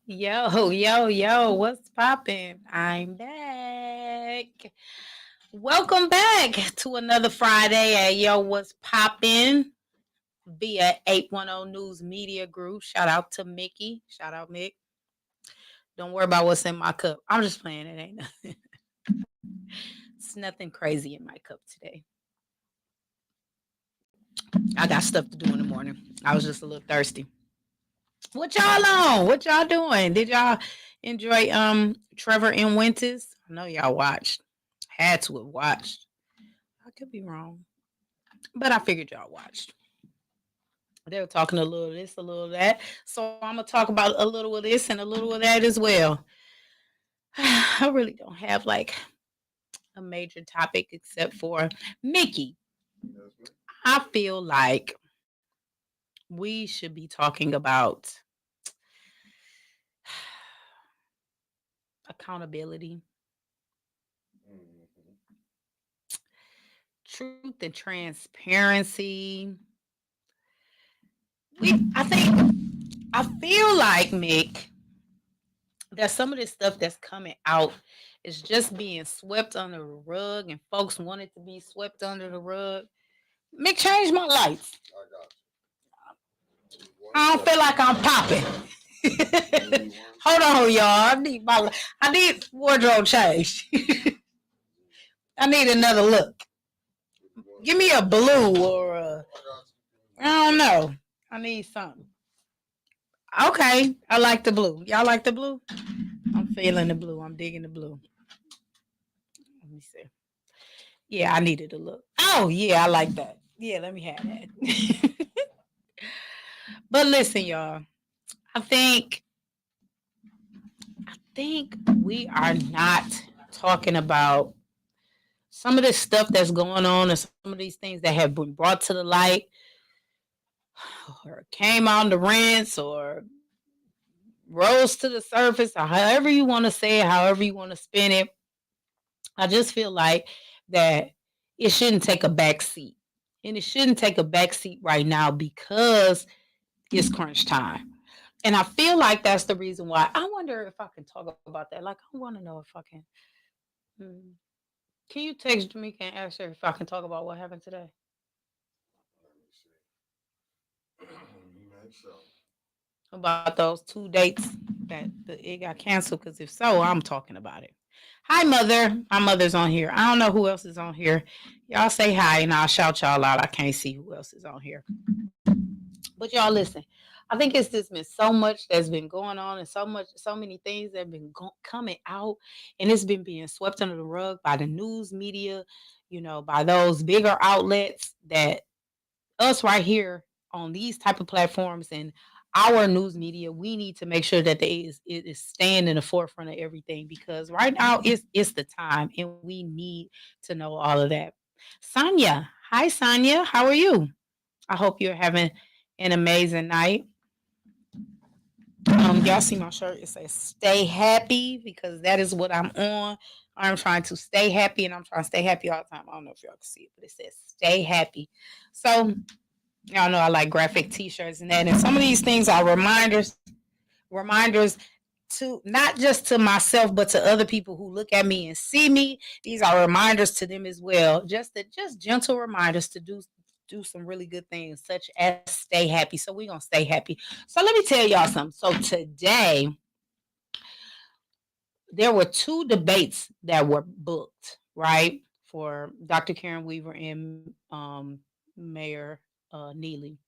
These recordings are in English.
Yo, what's poppin'? I'm back. Welcome back to another Friday at Yo, what's poppin' via 810 News Media Group. Shout out to Mickey. Shout out, Mick. Don't worry about what's in my cup. I'm just playing. It ain't nothing. It's nothing crazy in my cup today. I got stuff to do in the morning. I was just a little thirsty. What y'all on? What y'all doing? Did y'all enjoy Trevor and Winters? I know y'all watched. Had to have watched. I could be wrong. But I figured y'all watched. They were talking a little of this, a little of that. So I'm gonna talk about a little of this and a little of that as well. I really don't have like a major topic except for Mickey. I feel like we should be talking about accountability, truth and transparency. I feel like Mick that some of this stuff that's coming out is just being swept under the rug, and folks want it to be swept under the rug. Mick, change my lights. I don't feel like I'm popping. Hold on, y'all. I need wardrobe change. I need another look. Give me a blue or I don't know. I need something. Okay, I like the blue. Y'all like the blue? I'm feeling the blue. I'm digging the blue. Let me see. Yeah, I needed a look. Oh, yeah, I like that. Yeah, let me have that. But listen, y'all. I think think we are not talking about some of this stuff that's going on and some of these things that have been brought to the light or came on the rinse or rose to the surface or however you want to say it, however you want to spin it. I just feel like that it shouldn't take a back seat. And it shouldn't take a back seat right now because it's crunch time. And I feel like that's the reason why. I wonder if I can talk about that. Like, I want to know if I can. Hmm. Can you text Jamaica and ask her if I can talk about what happened today? About those two dates that it got canceled? Because if so, I'm talking about it. Hi, Mother. My mother's on here. I don't know who else is on here. Y'all say hi and I'll shout y'all out. I can't see who else is on here. But y'all listen. I think it's just been so much that's been going on and so many things that have been coming out, and it's been being swept under the rug by the news media, by those bigger outlets that us right here on these type of platforms and our news media, we need to make sure that it is staying in the forefront of everything because right now it's the time and we need to know all of that. Sonia, hi Sonia, how are you? I hope you're having an amazing night. Y'all see my shirt? It says "Stay Happy" because that is what I'm on. I'm trying to stay happy, and I'm trying to stay happy all the time. I don't know if y'all can see it, but it says "Stay Happy." So y'all know I like graphic T-shirts and that, and some of these things are reminders to not just to myself, but to other people who look at me and see me. These are reminders to them as well. Just gentle reminders to do some really good things, such as stay happy. So we're gonna stay happy. So let me tell y'all something. So today there were two debates that were booked, right? For Dr. Karen Weaver and Mayor Neely.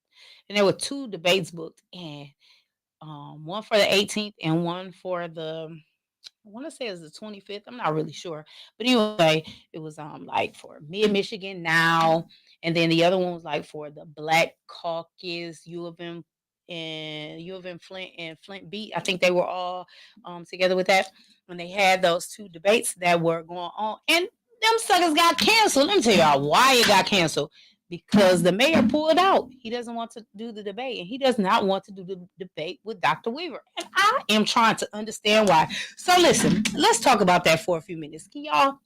And there were two debates booked, and one for the 18th and one for I want to say it was the 25th. I'm not really sure. But anyway, it was like for Mid Michigan now. And then the other one was like for the Black Caucus, U of M and U of M Flint and Flint Beat. I think they were all together with that. When they had those two debates that were going on. And them suckers got canceled. Let me tell y'all why it got canceled because the mayor pulled out. He doesn't want to do the debate, and he does not want to do the debate with Dr. Weaver. And I am trying to understand why. So listen, let's talk about that for a few minutes. Can y'all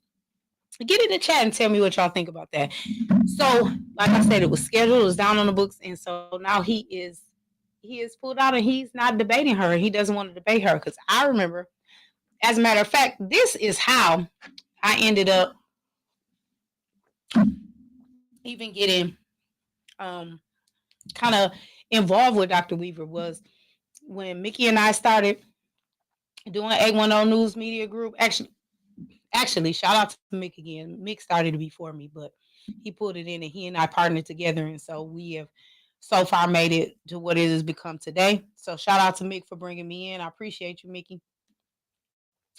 get in the chat and tell me what y'all think about that? So, like I said, it was scheduled, it was down on the books, and so now he is he is pulled out and he's not debating her. He doesn't want to debate her because I remember, as a matter of fact, this is how I ended up even getting um, kind of involved with Dr. Weaver was when Mickey and I started doing 810 News Media Group. Actually, shout out to Mick again. Mick started it before me, but he pulled it in and he and I partnered together. And so we have so far made it to what it has become today. So shout out to Mick for bringing me in. I appreciate you, Mickey.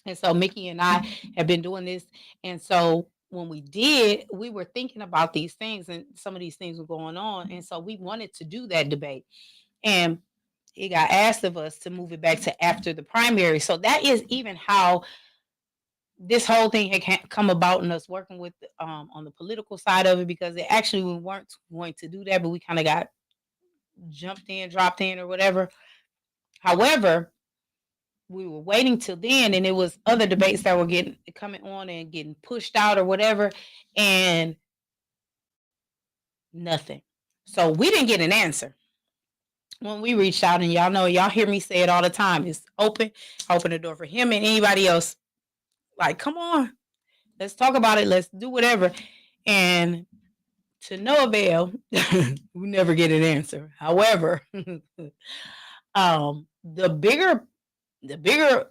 And so Mickey and I have been doing this. And so when we did, we were thinking about these things and some of these things were going on. And so we wanted to do that debate. And it got asked of us to move it back to after the primary. So that is even how this whole thing had come about in us working with on the political side of it because it actually we weren't going to do that, but we kind of got jumped in, dropped in, or whatever. However, we were waiting till then, and it was other debates that were getting coming on and getting pushed out or whatever, and nothing. So we didn't get an answer when we reached out, and y'all know y'all hear me say it all the time. It's open the door for him and anybody else. Like, come on, let's talk about it. Let's do whatever. And to no avail, we never get an answer. However, the bigger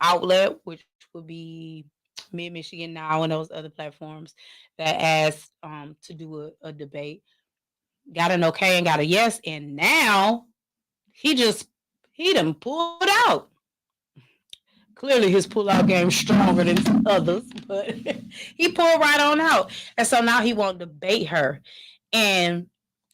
outlet, which would be Mid Michigan Now and those other platforms that asked to do a debate, got an okay and got a yes, and now he just he done pulled out. Clearly, his pullout game is stronger than others, but he pulled right on out. And so now he won't debate her. And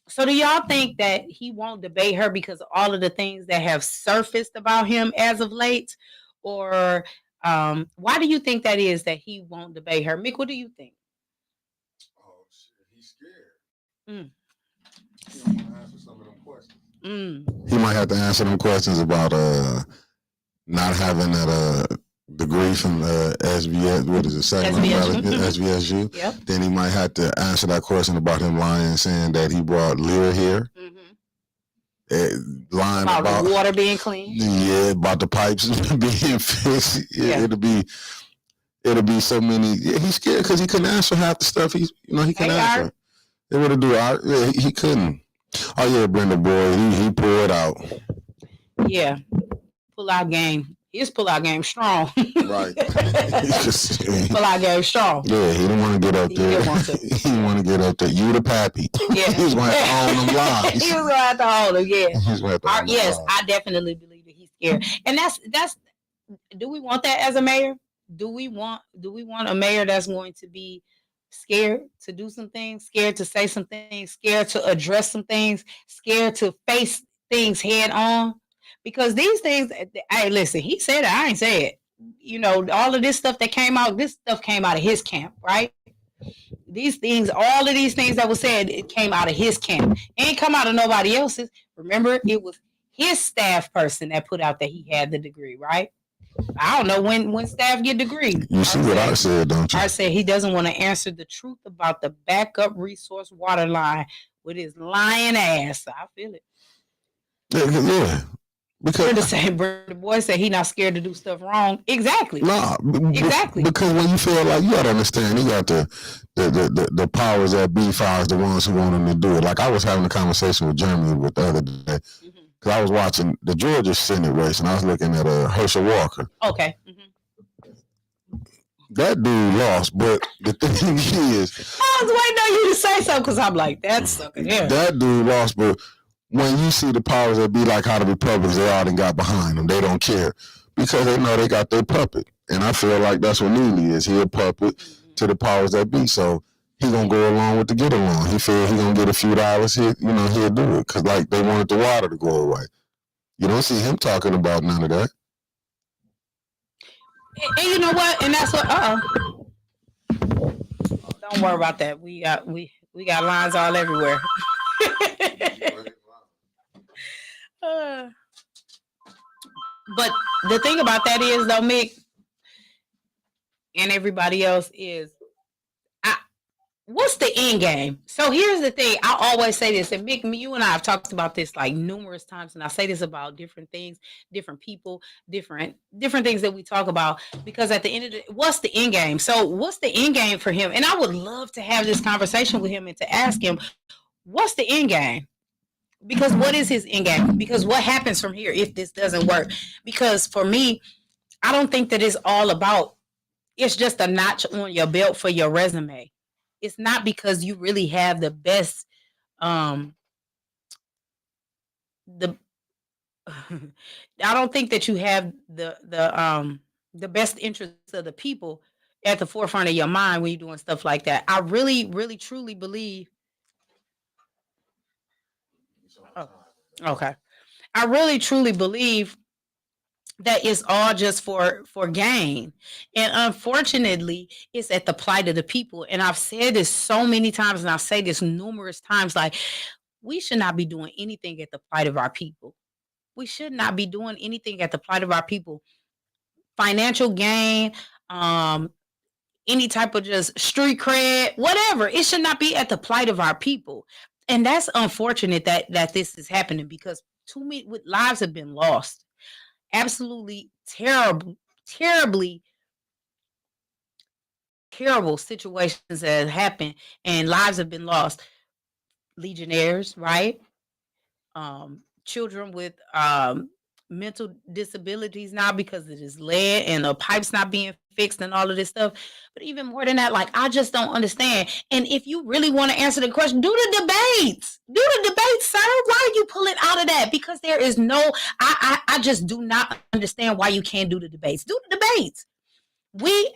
so, do y'all think that he won't debate her because of all of the things that have surfaced about him as of late? Or why do you think that is that he won't debate her? Mick, what do you think? Oh shit, he's scared. Mm. He don't want to answer some of them questions. Mm. He might have to answer them questions about not having that degree from SVS. What is it? SVSU. SVSU. Yep. Then he might have to answer that question about him lying, saying that he brought Lear here. Mm-hmm. Lying about the water being clean. Yeah, about the pipes being fixed. Yeah. It'll be so many. Yeah, he's scared because he couldn't answer half the stuff he can answer. It would have do. Yeah, he couldn't. Oh yeah, Brenda boy, he pulled out. Yeah, pull out game. His pull out game strong. Right. Pull out game strong. Yeah, he didn't want to get up there. He didn't want to. He didn't want to get up there. You the pappy. Yeah. He was going to have to hold them lines. He was going to have to hold them. Yeah. He was going to have to Yes, I definitely believe that he's scared. And that's. Do we want that as a mayor? Do we want a mayor that's going to be scared to do some things, scared to say some things, scared to address some things, scared to face things head on? Because these things, hey, listen, he said it, I ain't say it. You know, all of this stuff that came out, this stuff came out of his camp, right? These things, all of these things that was said, it came out of his camp. It ain't come out of nobody else's. Remember, it was his staff person that put out that he had the degree, right? I don't know when staff get degree. You see what I said, don't you? I said he doesn't want to answer the truth about the backup resource water line with his lying ass. I feel it. Yeah. Because Brenda boy said he not scared to do stuff wrong. Exactly. Nah, exactly. Because when you feel like you gotta understand, you got the powers that be files the ones who want him to do it. Like I was having a conversation with Jeremy with the other day. Because I was watching the Georgia Senate race and I was looking at Herschel Walker. Okay. That dude lost, but the thing is, I was waiting on you to say something because I'm like, that's sucker. Yeah. That dude lost, but when you see the powers that be like how the Republicans, they all done got behind them. They don't care because they know they got their puppet. And I feel like that's what Neely is. He a puppet to the powers that be. So he gonna go along with the get along. He feel he gonna get a few dollars. He'll do it because like they wanted the water to go away. You don't see him talking about none of that. And you know what? And that's what. Don't worry about that. We got lines all everywhere. But the thing about that is, though, Mick and everybody else is, what's the end game? So here's the thing. I always say this, and Mick, you and I have talked about this like numerous times, and I say this about different things, different people, different things that we talk about. Because at the end of the, what's the end game? So what's the end game for him? And I would love to have this conversation with him and to ask him, what's the end game? Because what is his end game? Because what happens from here if this doesn't work? Because for me, I don't think that it's all about. It's just a notch on your belt for your resume. It's not because you really have the best um the I don't think that you have the best interests of the people at the forefront of your mind when you're doing stuff like that. I really truly believe. Oh, okay. I really truly believe that it's all just for gain, and unfortunately it's at the plight of the people. And I've said this so many times, and I say this numerous times, like, we should not be doing anything at the plight of our people. We should not be doing anything at the plight of our people. Financial gain, um, any type of just street cred, whatever. It should not be at the plight of our people. And that's unfortunate that this is happening, because too many lives have been lost. Absolutely terribly terrible situations that have happened, and lives have been lost. Legionnaires, right? Children with mental disabilities now because it is lead and the pipes not being fixed and all of this stuff. But even more than that, like, I just don't understand. And if you really want to answer the question, do the debates. Do the debates, sir. Why are you pulling out of that? Because there is no, I just do not understand why you can't do the debates. Do the debates. We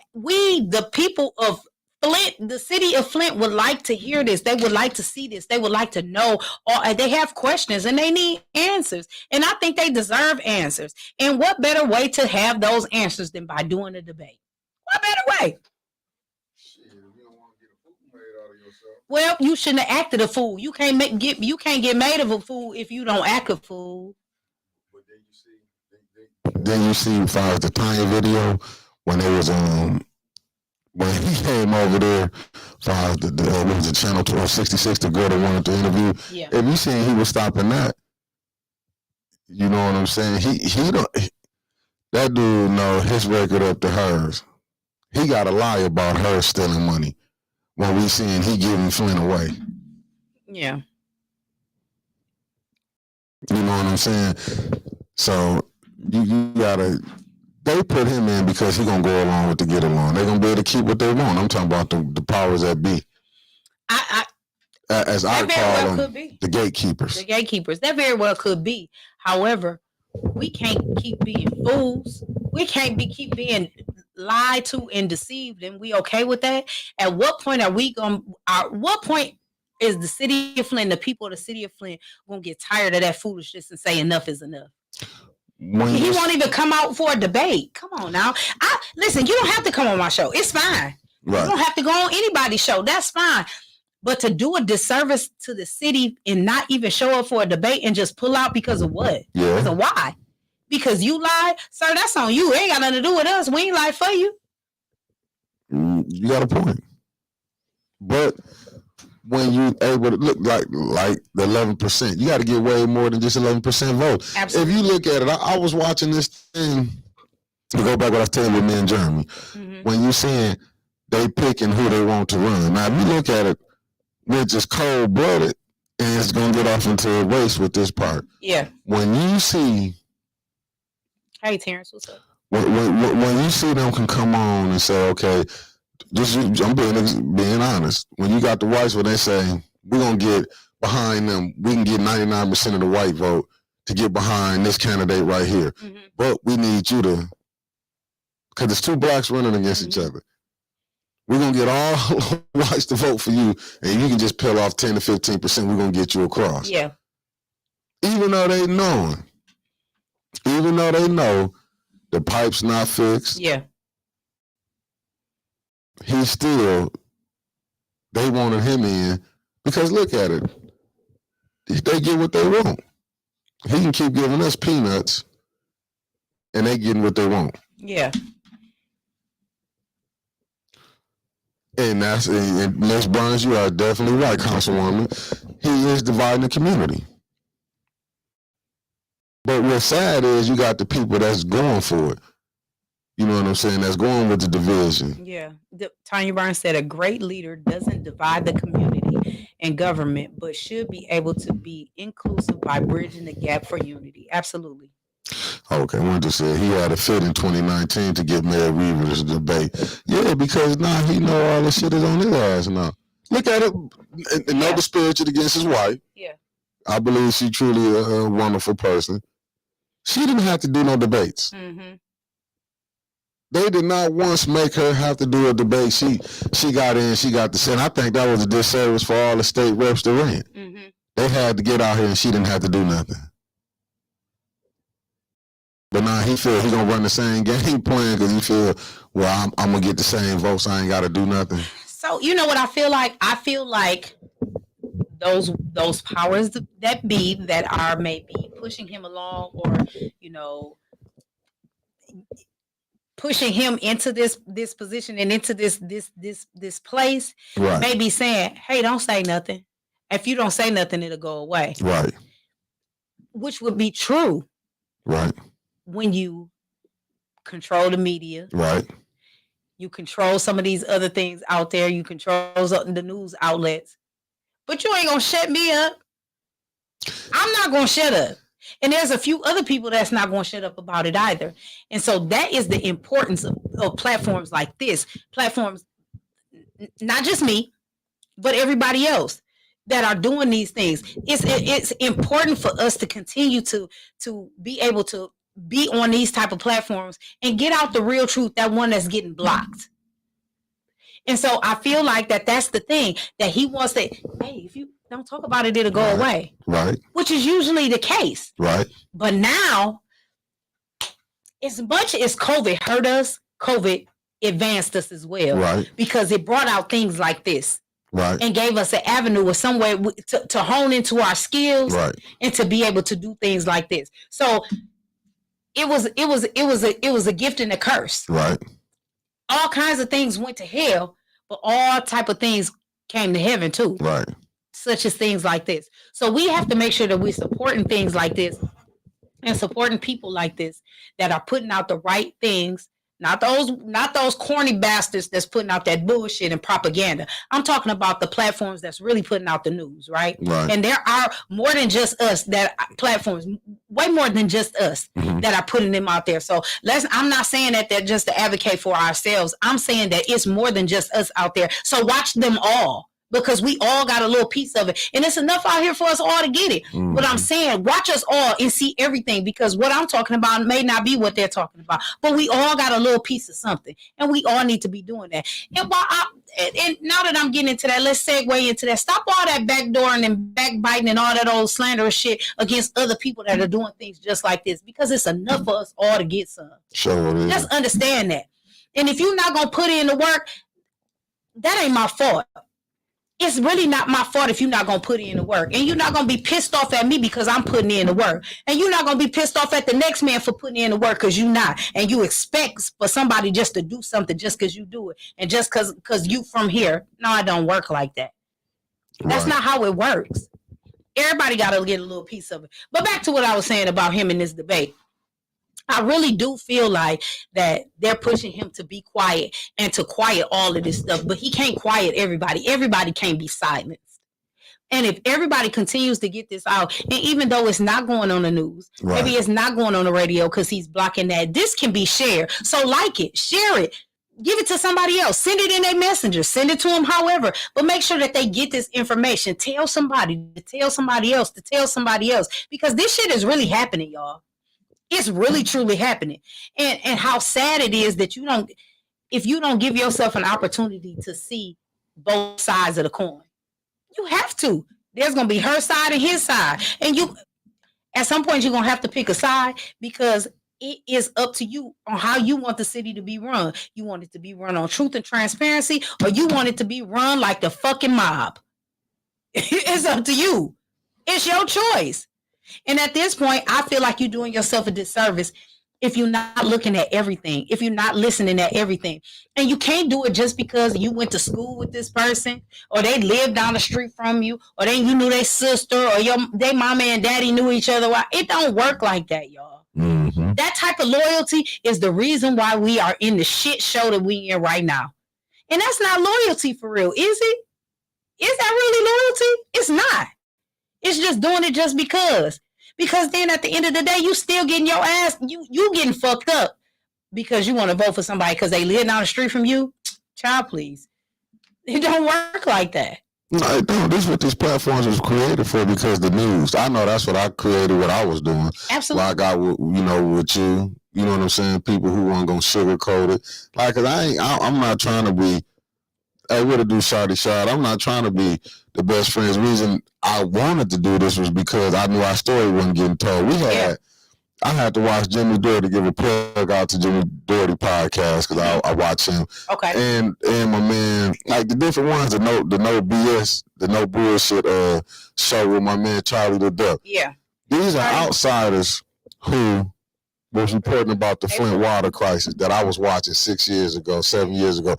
the people of Flint, the city of Flint, would like to hear this. They would like to see this. They would like to know. Or they have questions and they need answers. And I think they deserve answers. And what better way to have those answers than by doing a debate? What better way? Shit, you don't want to get a fool made out of yourself. Well, you shouldn't have acted a fool. You can't get made of a fool if you don't act a fool. But then you see, as far as the Tanya video, when it was when he came over there, for what was the channel 1266, the girl that wanted to interview. Yeah. If you seen he was stopping that, you know what I'm saying? He don't. That dude know his record up to hers. He got to lie about her stealing money when we seeing he giving Flynn away. Yeah. You know what I'm saying? So you gotta. They put him in because he gonna go along with the get along. They're gonna be able to keep what they want. I'm talking about the powers that be. As I call them, the gatekeepers. The gatekeepers. That very well could be. However, we can't keep being fools. We can't keep being lied to and deceived. And we okay with that? At what point are we going? What point is the city of Flint, the people of the city of Flint, gonna get tired of that foolishness and say enough is enough? He won't even come out for a debate. Come on now. Listen, you don't have to come on my show. It's fine. Right. You don't have to go on anybody's show. That's fine. But to do a disservice to the city and not even show up for a debate and just pull out because of what? Yeah. Because of why? Because you lied? Sir, that's on you. It ain't got nothing to do with us. We ain't lie for you. You got a point. But when you able to look like the 11%, you got to get way more than just 11% vote. Absolutely. If you look at it, I was watching this thing, to go back what I was telling you, me and Jeremy. Mm-hmm. When you saying they picking who they want to run. Now, if you look at it, we're just cold-blooded, and it's going to get off into a race with this part. Yeah. When you see... Hey, Terrence, what's up? When you see them can come on and say, okay, I'm being honest. When you got the whites where they say, we're going to get behind them, we can get 99% of the white vote to get behind this candidate right here. Mm-hmm. But we need you to... Because there's two blacks running against each other. We're going to get all whites to vote for you, and you can just peel off 10 to 15%. We're going to get you across. Yeah. Even though they know the pipe's not fixed. Yeah. They wanted him in because look at it. They get what they want. He can keep giving us peanuts, and they getting what they want. Yeah. And Ms. Burns, you are definitely right, Councilwoman. He is dividing the community. But what's sad is you got the people that's going for it. You know what I'm saying? That's going with the division. Yeah. Tanya Burns said a great leader doesn't divide the community and government, but should be able to be inclusive by bridging the gap for unity. Absolutely. Okay, I wanted to say he had a fit in 2019 to get Mayor Weaver to debate. Yeah, because now he know all the shit is on his ass now. Look at it. No disparaging against his wife. Yeah. I believe she's truly a wonderful person. She didn't have to do no debates. Mm-hmm. They did not once make her have to do a debate. She got in, she got the Senate. I think that was a disservice for all the state reps that ran. Mm-hmm. They had to get out here and she didn't have to do nothing. But now he feel he gonna run the same game plan because he feel, well, I'm gonna get the same votes. I ain't gotta do nothing. So you know what I feel like? I feel like those powers that be that are maybe pushing him along, or pushing him into this position and into this place, right, may be saying, hey, don't say nothing. If you don't say nothing, it'll go away. Right. Which would be true. Right. When you control the media. Right. You control some of these other things out there. You control the news outlets. But you ain't going to shut me up. I'm not going to shut up. And there's a few other people that's not going to shut up about it either. And so that is the importance of platforms like this. Platforms, not just me, but everybody else that are doing these things. It's important for us to continue to be able to be on these type of platforms and get out the real truth, that one that's getting blocked. And so I feel like that's the thing that he wants to, hey, if you don't talk about it, it'll go away. Right. Which is usually the case. Right. But now, as much as COVID hurt us, COVID advanced us as well. Right. Because it brought out things like this. Right. And gave us an avenue or somewhere to hone into our skills. Right. And to be able to do things like this. So it was a gift and a curse. Right. All kinds of things went to hell, but all type of things came to heaven too. Right. Such as things like this. So we have to make sure that we're supporting things like this and supporting people like this that are putting out the right things. Not those corny bastards that's putting out that bullshit and propaganda. I'm talking about the platforms that's really putting out the news, right? Right. And there are more than just us platforms, way more than just us that are putting them out there. So I'm not saying that they're just to advocate for ourselves. I'm saying that it's more than just us out there. So watch them all. Because we all got a little piece of it. And it's enough out here for us all to get it. But I'm saying, watch us all and see everything. Because what I'm talking about may not be what they're talking about. But we all got a little piece of something. And we all need to be doing that. And and now that I'm getting into that, let's segue into that. Stop all that backdooring and backbiting and all that old slanderous shit against other people that are doing things just like this. Because it's enough for us all to get some. Sure. Just understand that. And if you're not going to put in the work, that ain't my fault. It's really not my fault if you're not going to put in the work. And you're not going to be pissed off at me because I'm putting in the work. And you're not going to be pissed off at the next man for putting in the work because you're not. And you expect for somebody just to do something just because you do it. And just because you from here. No, it don't work like that. That's not how it works. Everybody got to get a little piece of it. But back to what I was saying about him in this debate. I really do feel like that they're pushing him to be quiet and to quiet all of this stuff, but he can't quiet everybody. Everybody can't be silenced. And if everybody continues to get this out, and even though it's not going on the news, maybe it's not going on the radio because he's blocking that, this can be shared. So like it, share it, give it to somebody else, send it in a messenger, send it to them however, but make sure that they get this information. Tell somebody to tell somebody else to tell somebody else, because this shit is really happening, y'all. It's really, truly happening. And how sad it is that if you don't give yourself an opportunity to see both sides of the coin, you have to. There's going to be her side and his side. And at some point, you're going to have to pick a side because it is up to you on how you want the city to be run. You want it to be run on truth and transparency, or you want it to be run like the fucking mob. It's up to you. It's your choice. And at this point, I feel like you're doing yourself a disservice if you're not looking at everything, if you're not listening at everything. And you can't do it just because you went to school with this person or they lived down the street from you or then you knew their sister or their mama and daddy knew each other. It don't work like that, y'all. Mm-hmm. That type of loyalty is the reason why we are in the shit show that we in right now. And that's not loyalty for real, is it? Is that really loyalty? It's not. It's just doing it just because. Because then at the end of the day, you still getting your ass, you getting fucked up because you want to vote for somebody because they live down the street from you. Child, please. It don't work like that. No, it don't. This is what these platforms was created for because the news. I know that's what I created, what I was doing. Absolutely. Like I got, with you. You know what I'm saying? People who weren't going to sugarcoat it. Like, cause I'm not trying to be, hey, what to do, shawty shot. I'm not trying to be the best friends. The reason I wanted to do this was because I knew our story wasn't getting told. I had to watch Jimmy Doherty, give a plug out to Jimmy Doherty podcast because I watch him. Okay. And my man, like the different ones, the no BS, the no bullshit show with my man Charlie the Duck. Yeah. These are outsiders who was reporting about the Flint water crisis that I was watching 7 years ago.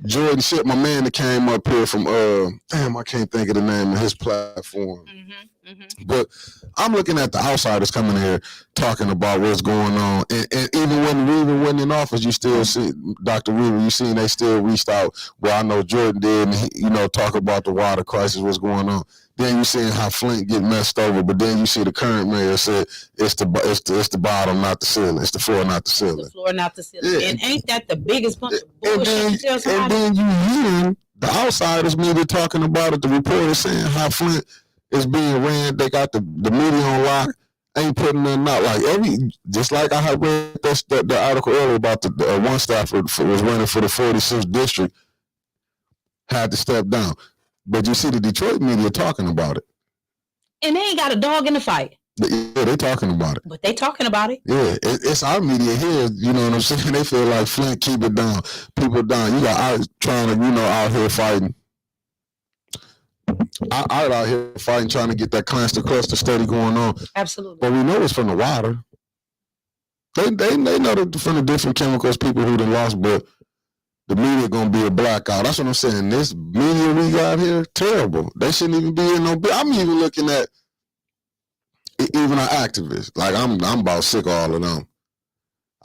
Jordan shit, my man that came up here from I can't think of the name of his platform. Mm-hmm, mm-hmm. But I'm looking at the outsiders coming here talking about what's going on. And even when Reaver went in office, you still see Dr. Reaver, you seen they still reached out. Well, I know Jordan did, and he, talk about the water crisis, what's going on. Then you seeing how Flint get messed over, but then you see the current mayor said it's the bottom, not the ceiling. It's the floor, not the ceiling. It's the floor, not the ceiling. Yeah. And ain't that the biggest bunch of bullshit? And then you hear the outsiders media talking about it. The reporter saying how Flint is being ran. They got the media on lock. Ain't putting nothing out. Just like I had read the article earlier about the one staffer was running for the 46th district, had to step down. But you see the Detroit media talking about it. And they ain't got a dog in the fight. Yeah, they talking about it. But they talking about it. Yeah, it's our media here, you know what I'm saying? They feel like Flint, keep it down. People down. You got out trying to, out here fighting. Out here fighting, trying to get that cluster study going on. Absolutely. But we know it's from the water. They know from the different chemicals, people who done lost, but the media gonna be a blackout. That's what I'm saying. This media we got here, terrible. They shouldn't even be in no. I'm even looking at even our activists. Like I'm about sick of all of them.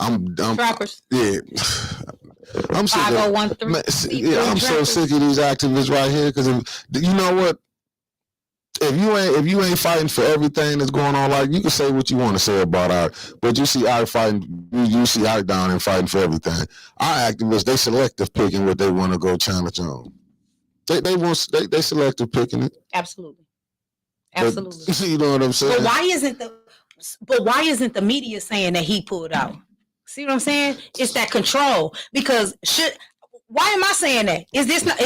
I'm trappers. Yeah, I'm sick. 5013. Yeah, I'm so sick of these activists right here because you know what? If you ain't fighting for everything that's going on, like you can say what you want to say about our, but you see our fighting, you see our down and fighting for everything. Our activists, they selective picking what they want to go challenge on. They selective picking it. Absolutely. But, you know what I'm saying? But why isn't the media saying that he pulled out? See what I'm saying? It's that control. Because why am I saying that? Is this not?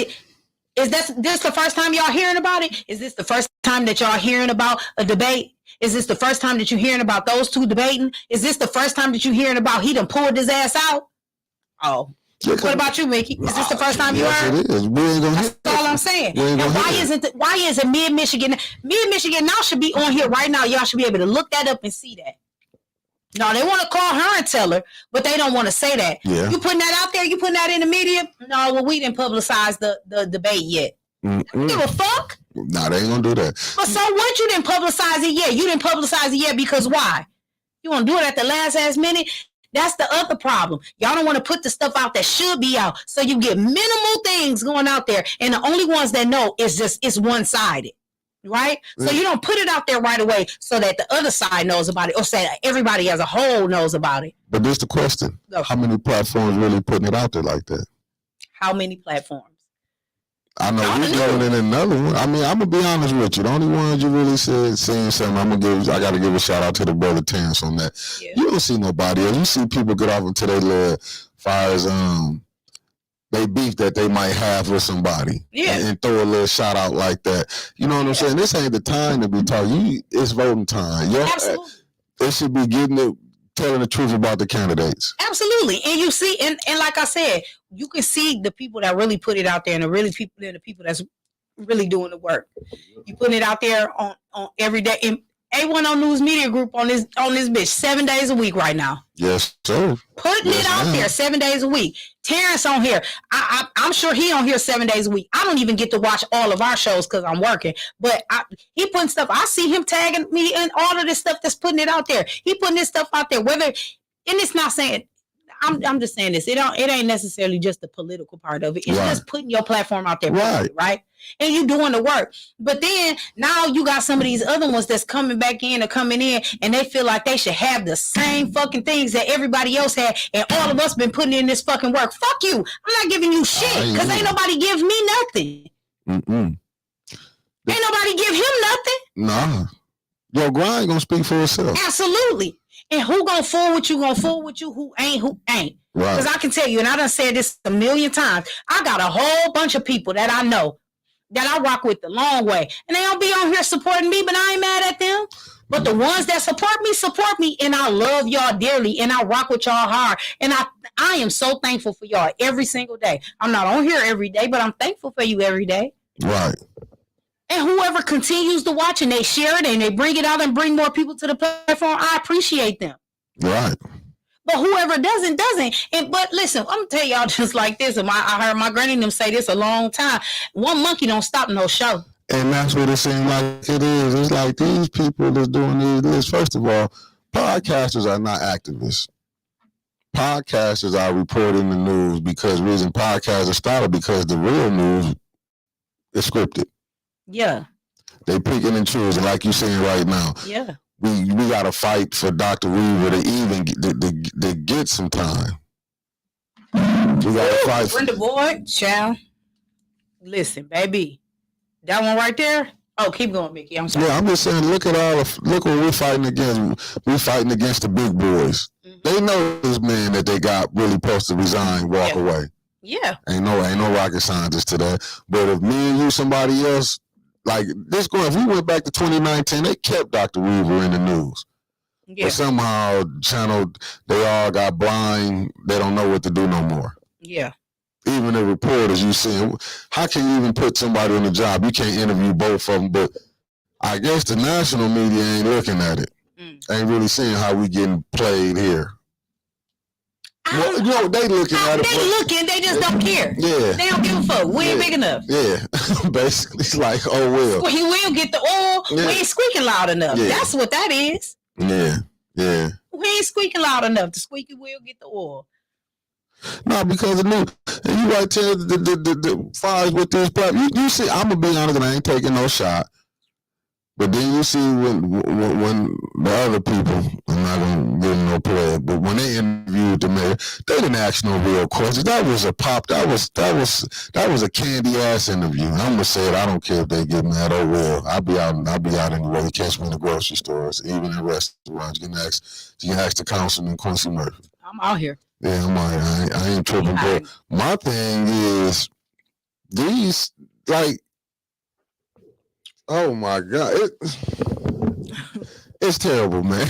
Is this the first time y'all hearing about it? Is this the first time that y'all hearing about a debate? Is this the first time that you're hearing about those two debating? Is this the first time that you're hearing about he done pulled his ass out? Oh. What about you, Mickey? Is this the first time you heard? Yes, it is. We ain't gonna That's all I'm saying. And why isn't Mid-Michigan now should be on here right now. Y'all should be able to look that up and see that. No, they want to call her and tell her, but they don't want to say that. Yeah. You putting that out there? You putting that in the media? No, well, we didn't publicize the debate yet. Mm-mm. Give a fuck? Nah, they ain't gonna do that. But so what? You didn't publicize it yet. You didn't publicize it yet because why? You want to do it at the last minute? That's the other problem. Y'all don't want to put the stuff out that should be out. So you get minimal things going out there. And the only ones that know it's one-sided. Right? So you don't put it out there right away so that the other side knows about it or say everybody as a whole knows about it. But there's the question. How many platforms really putting it out there like that? How many platforms? I know we're going in another one. I mean, I'm going to be honest with you. The only ones you really seen something, I got to give a shout out to the brother Terrence on that. Yeah. You don't see nobody else. You see people get off into their little fires, they beef that they might have with somebody and throw a little shout out like that. You know what I'm saying? This ain't the time to be talking. It's voting time. Absolutely. It should be telling the truth about the candidates. Absolutely. And you see, and like I said, you can see the people that really put it out there and the people that's really doing the work. You put it out there on every day. And A1 on News Media Group on this bitch 7 days a week right now. Yes, sir. Putting it out there 7 days a week. Terrence on here. I'm sure he on here 7 days a week. I don't even get to watch all of our shows because I'm working. But he putting stuff. I see him tagging me and all of this stuff that's putting it out there. He putting this stuff out there. And it's not saying. I'm just saying this. It ain't necessarily just the political part of it. It's just putting your platform out there, right? And you doing the work. But then now you got some of these other ones that's coming back in or coming in, and they feel like they should have the same fucking things that everybody else had, and all of us been putting in this fucking work. Fuck you. I'm not giving you shit because ain't nobody give me nothing. Ain't nobody give him nothing. Nah. Your grind gonna speak for itself. Absolutely. And who gonna fool with you, who ain't. Right. Because I can tell you, and I done said this a million times, I got a whole bunch of people that I know that I rock with the long way. And they don't be on here supporting me, but I ain't mad at them. But the ones that support me, and I love y'all dearly, and I rock with y'all hard. And I am so thankful for y'all every single day. I'm not on here every day, but I'm thankful for you every day. Right. And whoever continues to watch and they share it and they bring it out and bring more people to the platform, I appreciate them. Right. But whoever doesn't. But listen, I'm gonna tell y'all just like this. And I heard my granny them say this a long time. One monkey don't stop no show. And that's what it seems like it is. It's like these people that's doing this. First of all, podcasters are not activists. Podcasters are reporting the news because reason podcasts are started because the real news is scripted. Yeah. They picking and choosing, like you're saying right now. Yeah. We got to fight for Dr. Weaver to even to get some time. We got to fight. Brenda Boyd, child. Listen, baby, that one right there. Oh, keep going, Mickey. I'm sorry. Yeah, I'm just saying. Look what we're fighting against. We're fighting against the big boys. Mm-hmm. They know this man that they got really supposed to resign, walk away. Yeah. Ain't no rocket scientist to that. But if me and you, somebody else. Like this if we went back to 2019, they kept Dr. Weaver in the news. Yeah. But somehow they all got blind. They don't know what to do no more. Yeah. Even the reporters, you see, how can you even put somebody on the job? You can't interview both of them. But I guess the national media ain't looking at it. Ain't really seeing how we getting played here. Well, they looking at it. They just don't care. Yeah. They don't give a fuck. We ain't big enough. Yeah. Basically, it's like, oh, well. He will get the oil. Yeah. We ain't squeaking loud enough. Yeah. That's what that is. Yeah. Yeah. We ain't squeaking loud enough. The squeaky wheel get the oil. No, because of new. And you right there, the fires with this platform. You see, I'm going to be honest, and I ain't taking no shot. But then you see when the other people, I'm not gonna give them no play, but when they interviewed the mayor, they didn't ask no real questions. That was a pop. That was a candy ass interview. I'm gonna say it. I don't care if they get mad. Oh well, I'll be out anyway. You catch me in the grocery stores, even in restaurants. You can ask the councilman Quincy Murphy. I'm out here. Yeah, I'm out here. I ain't tripping. But my thing is these like. Oh my God, it's terrible, man.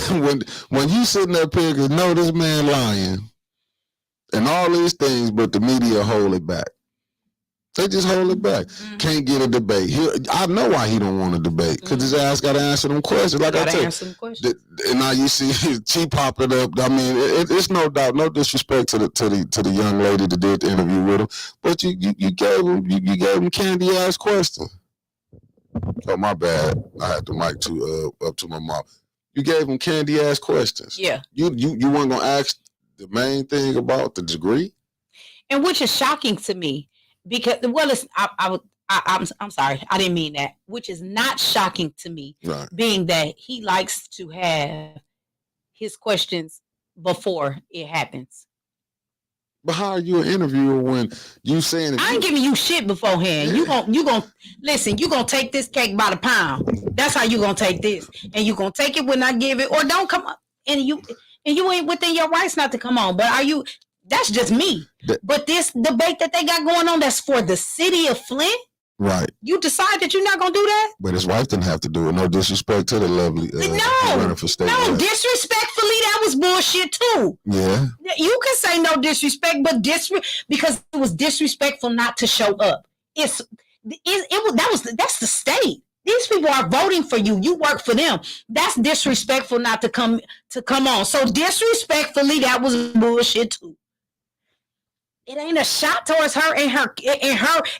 When you sitting up here, cause no, this man lying, and all these things, but the media hold it back. They just hold it back. Mm-hmm. Can't get a debate. I know why he don't want to debate, because his ass got to answer them questions. Like I said, and now you see she popping up. I mean, it's no doubt, no disrespect to the young lady that did the interview with him, but you gave him candy ass questions. Oh, my bad. I had the mic up to my mouth. You gave him candy ass questions. Yeah. You weren't gonna ask the main thing about the degree, and which is shocking to me because I'm sorry, I didn't mean that. Which is not shocking to me, right. Being that he likes to have his questions before it happens. But how are you an interviewer when you saying I ain't giving you shit beforehand? Yeah. You gonna listen, you gonna take this cake by the pound. That's how you gonna take this. And you gonna take it when I give it, or don't come up and you ain't within your rights not to come on. But are you that's just me. But this debate that they got going on, that's for the city of Flint. Right. You decide that you're not gonna do that? But his wife didn't have to do it. No disrespect to the lovely running for state. No, disrespectfully, that was bullshit too. Yeah. You can say no disrespect, but because it was disrespectful not to show up. That's the state. These people are voting for you. You work for them. That's disrespectful not to come on. So disrespectfully, that was bullshit too. It ain't a shot towards her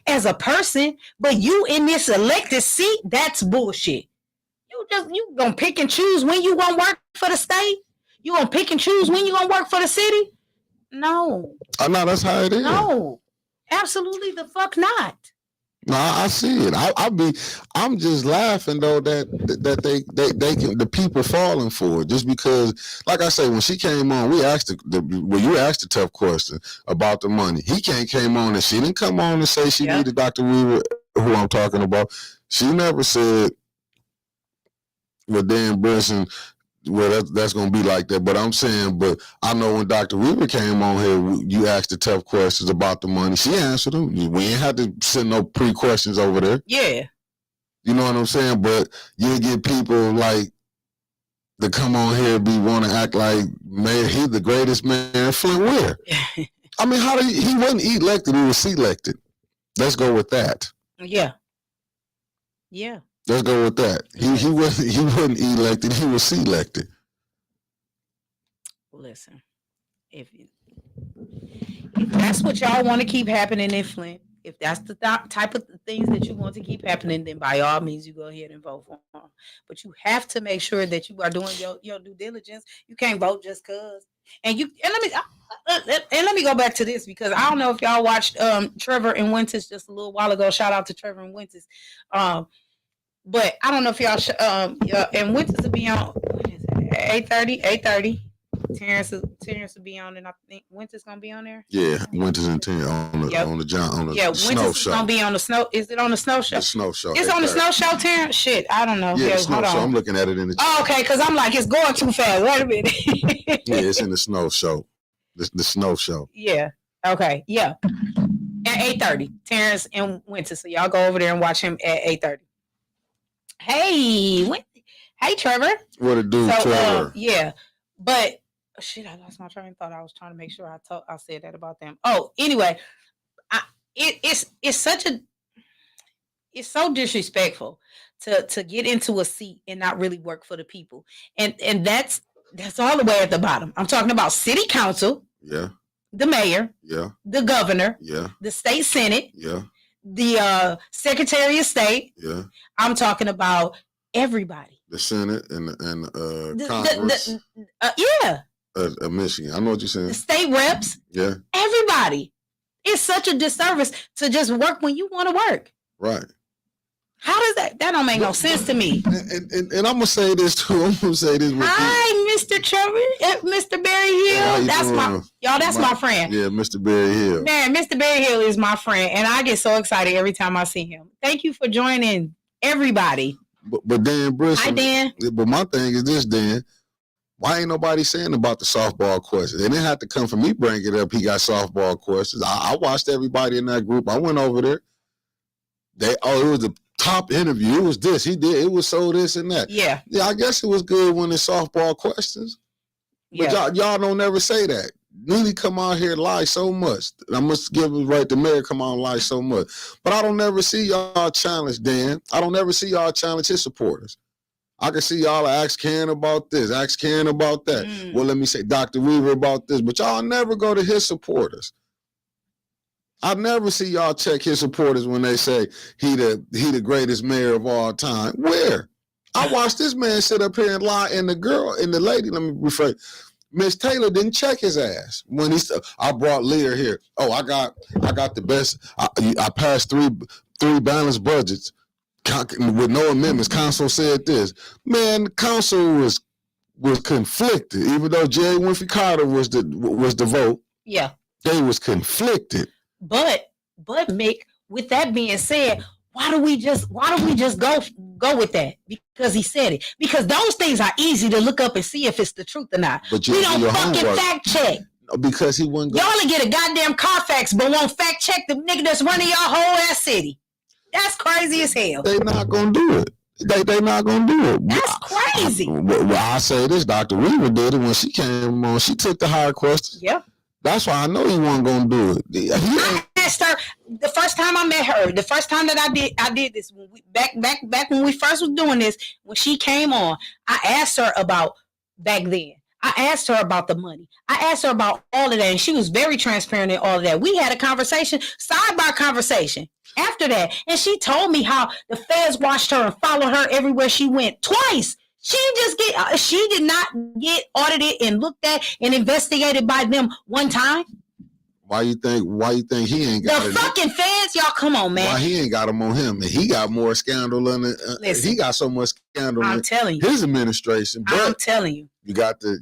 as a person, but you in this elected seat, that's bullshit. You gonna pick and choose when you gonna work for the state? You gonna pick and choose when you gonna work for the city? No. I know that's how it is. No. Absolutely the fuck not. No, I see it. I'm just laughing though that they can, the people falling for it just because, like I say, when she came on, you asked the tough question about the money. He came on and she didn't come on and say she needed Dr. Weaver, who I'm talking about. She never said, well, Dan Brinson, well, that's going to be like that. But I'm saying, but I know when Dr. Weaver came on here, you asked the tough questions about the money. She answered them. We ain't had to send no pre-questions over there. Yeah. You know what I'm saying? But you get people like to come on here and want to act like, man, he's the greatest man in Flint. Where? I mean, he wasn't elected, he was selected. Let's go with that. Yeah. Yeah. Let's go with that. He wasn't elected. He was selected. Listen, if that's what y'all want to keep happening in Flint, if that's the type of things that you want to keep happening, then by all means you go ahead and vote for them. But you have to make sure that you are doing your due diligence. You can't vote just cause. And let me go back to this because I don't know if y'all watched Trevor and Winters just a little while ago. Shout out to Trevor and Winters. But I don't know if y'all and Winters will be on. What is it? 8:30. Terrence will be on, and I think Winters gonna be on there. Yeah, Winters and Terrence on the snow show. Gonna be on the snow. Is it on the snow show? The snow show. It's on the snow show, Terrence. Shit, I don't know. Yeah, the snow show. I'm looking at it in the. Oh, okay, because I'm like it's going too fast. Wait a minute. Yeah, it's in the snow show. The snow show. Yeah. Okay. Yeah. At 8:30, Terrence and Winters. So y'all go over there and watch him at 8:30. Hey, Trevor. What it do, Trevor? Yeah, but shit, I lost my train of thought. I was trying to make sure I said that about them. Oh, anyway, it's so disrespectful to get into a seat and not really work for the people, and that's all the way at the bottom. I'm talking about city council. Yeah. The mayor. Yeah. The governor. Yeah. The state senate. Yeah. The Secretary of State. Yeah. I'm talking about everybody. The Senate and Congress. Michigan. I know what you're saying. The state reps. Yeah. Everybody. It's such a disservice to just work when you want to work. Right. How does that don't make no sense to me. And I'm gonna say this too. I'm gonna say this. Hi, Mr. Trevor, Mr. Barry Hill. That's my friend. Yeah, Mr. Barry Hill. Man, Mr. Barry Hill is my friend, and I get so excited every time I see him. Thank you for joining, everybody. But Dan Brisson. Hi, Dan. But my thing is this, Dan. Why ain't nobody saying about the softball questions? They didn't have to come from me bringing it up. He got softball questions. I watched everybody in that group. I went over there. It was a top interview. It was this. He did. It was so this and that. Yeah. Yeah, I guess it was good when it's softball questions. But y'all don't never say that. Neely come out here and lie so much. I must give it right. The mayor come out and lie so much. But I don't never see y'all challenge Dan. I don't never see y'all challenge his supporters. I can see y'all ask Karen about this, ask Karen about that. Well, let me say Dr. Weaver about this. But y'all never go to his supporters. I never see y'all check his supporters when they say he the greatest mayor of all time. Where? I watched this man sit up here and lie, and the lady, let me rephrase, Miss Taylor didn't check his ass when I brought Lear here. Oh, I got the best. I passed three balanced budgets with no amendments. Council said this. Man, the council was conflicted, even though Jerry Winfrey Carter was the vote. Yeah, they was conflicted. But Mick, with that being said, why do we just go with that? Because he said it. Because those things are easy to look up and see if it's the truth or not. But we don't fucking fact check. Because he wouldn't go. Y'all only get a goddamn Carfax, but won't fact check the nigga that's running your whole ass city. That's crazy as hell. They not gonna do it. They not gonna do it. That's crazy. Well, I say this, Dr. Weaver did it when she came on. She took the hard questions. Yep. That's why I know he wasn't gonna do it. I asked her the first time I met her, the first time that I did this when we back when we first was doing this, when she came on, I asked her about back then. I asked her about the money. I asked her about all of that, and she was very transparent in all of that. We had a conversation, sidebar conversation after that, and she told me how the feds watched her and followed her everywhere she went twice. She did not get audited and looked at and investigated by them one time. Why you think he ain't got the fucking feds? Y'all, come on, man. Why he ain't got them on him? And he got more scandal in it. He got so much scandal I'm telling you. His administration. But I'm telling you. You got to,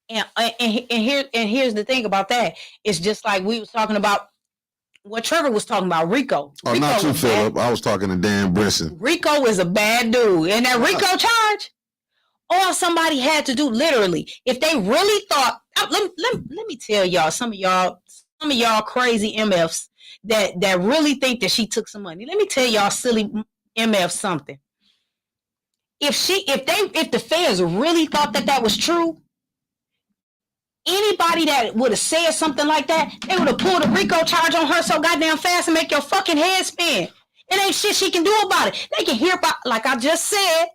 And here's the thing about that. It's just like we was talking about what Trevor was talking about, Rico. Oh, Rico not you, Philip. I was talking to Dan Brisson. Rico is a bad dude. And that Rico charge, all somebody had to do, literally, if they really thought, let me tell y'all, some of y'all crazy MFs that really think that she took some money. Let me tell y'all silly MF something. If the feds really thought that was true, anybody that would have said something like that, they would have pulled a RICO charge on her so goddamn fast and make your fucking head spin. It ain't shit she can do about it. They can hear about, like I just said,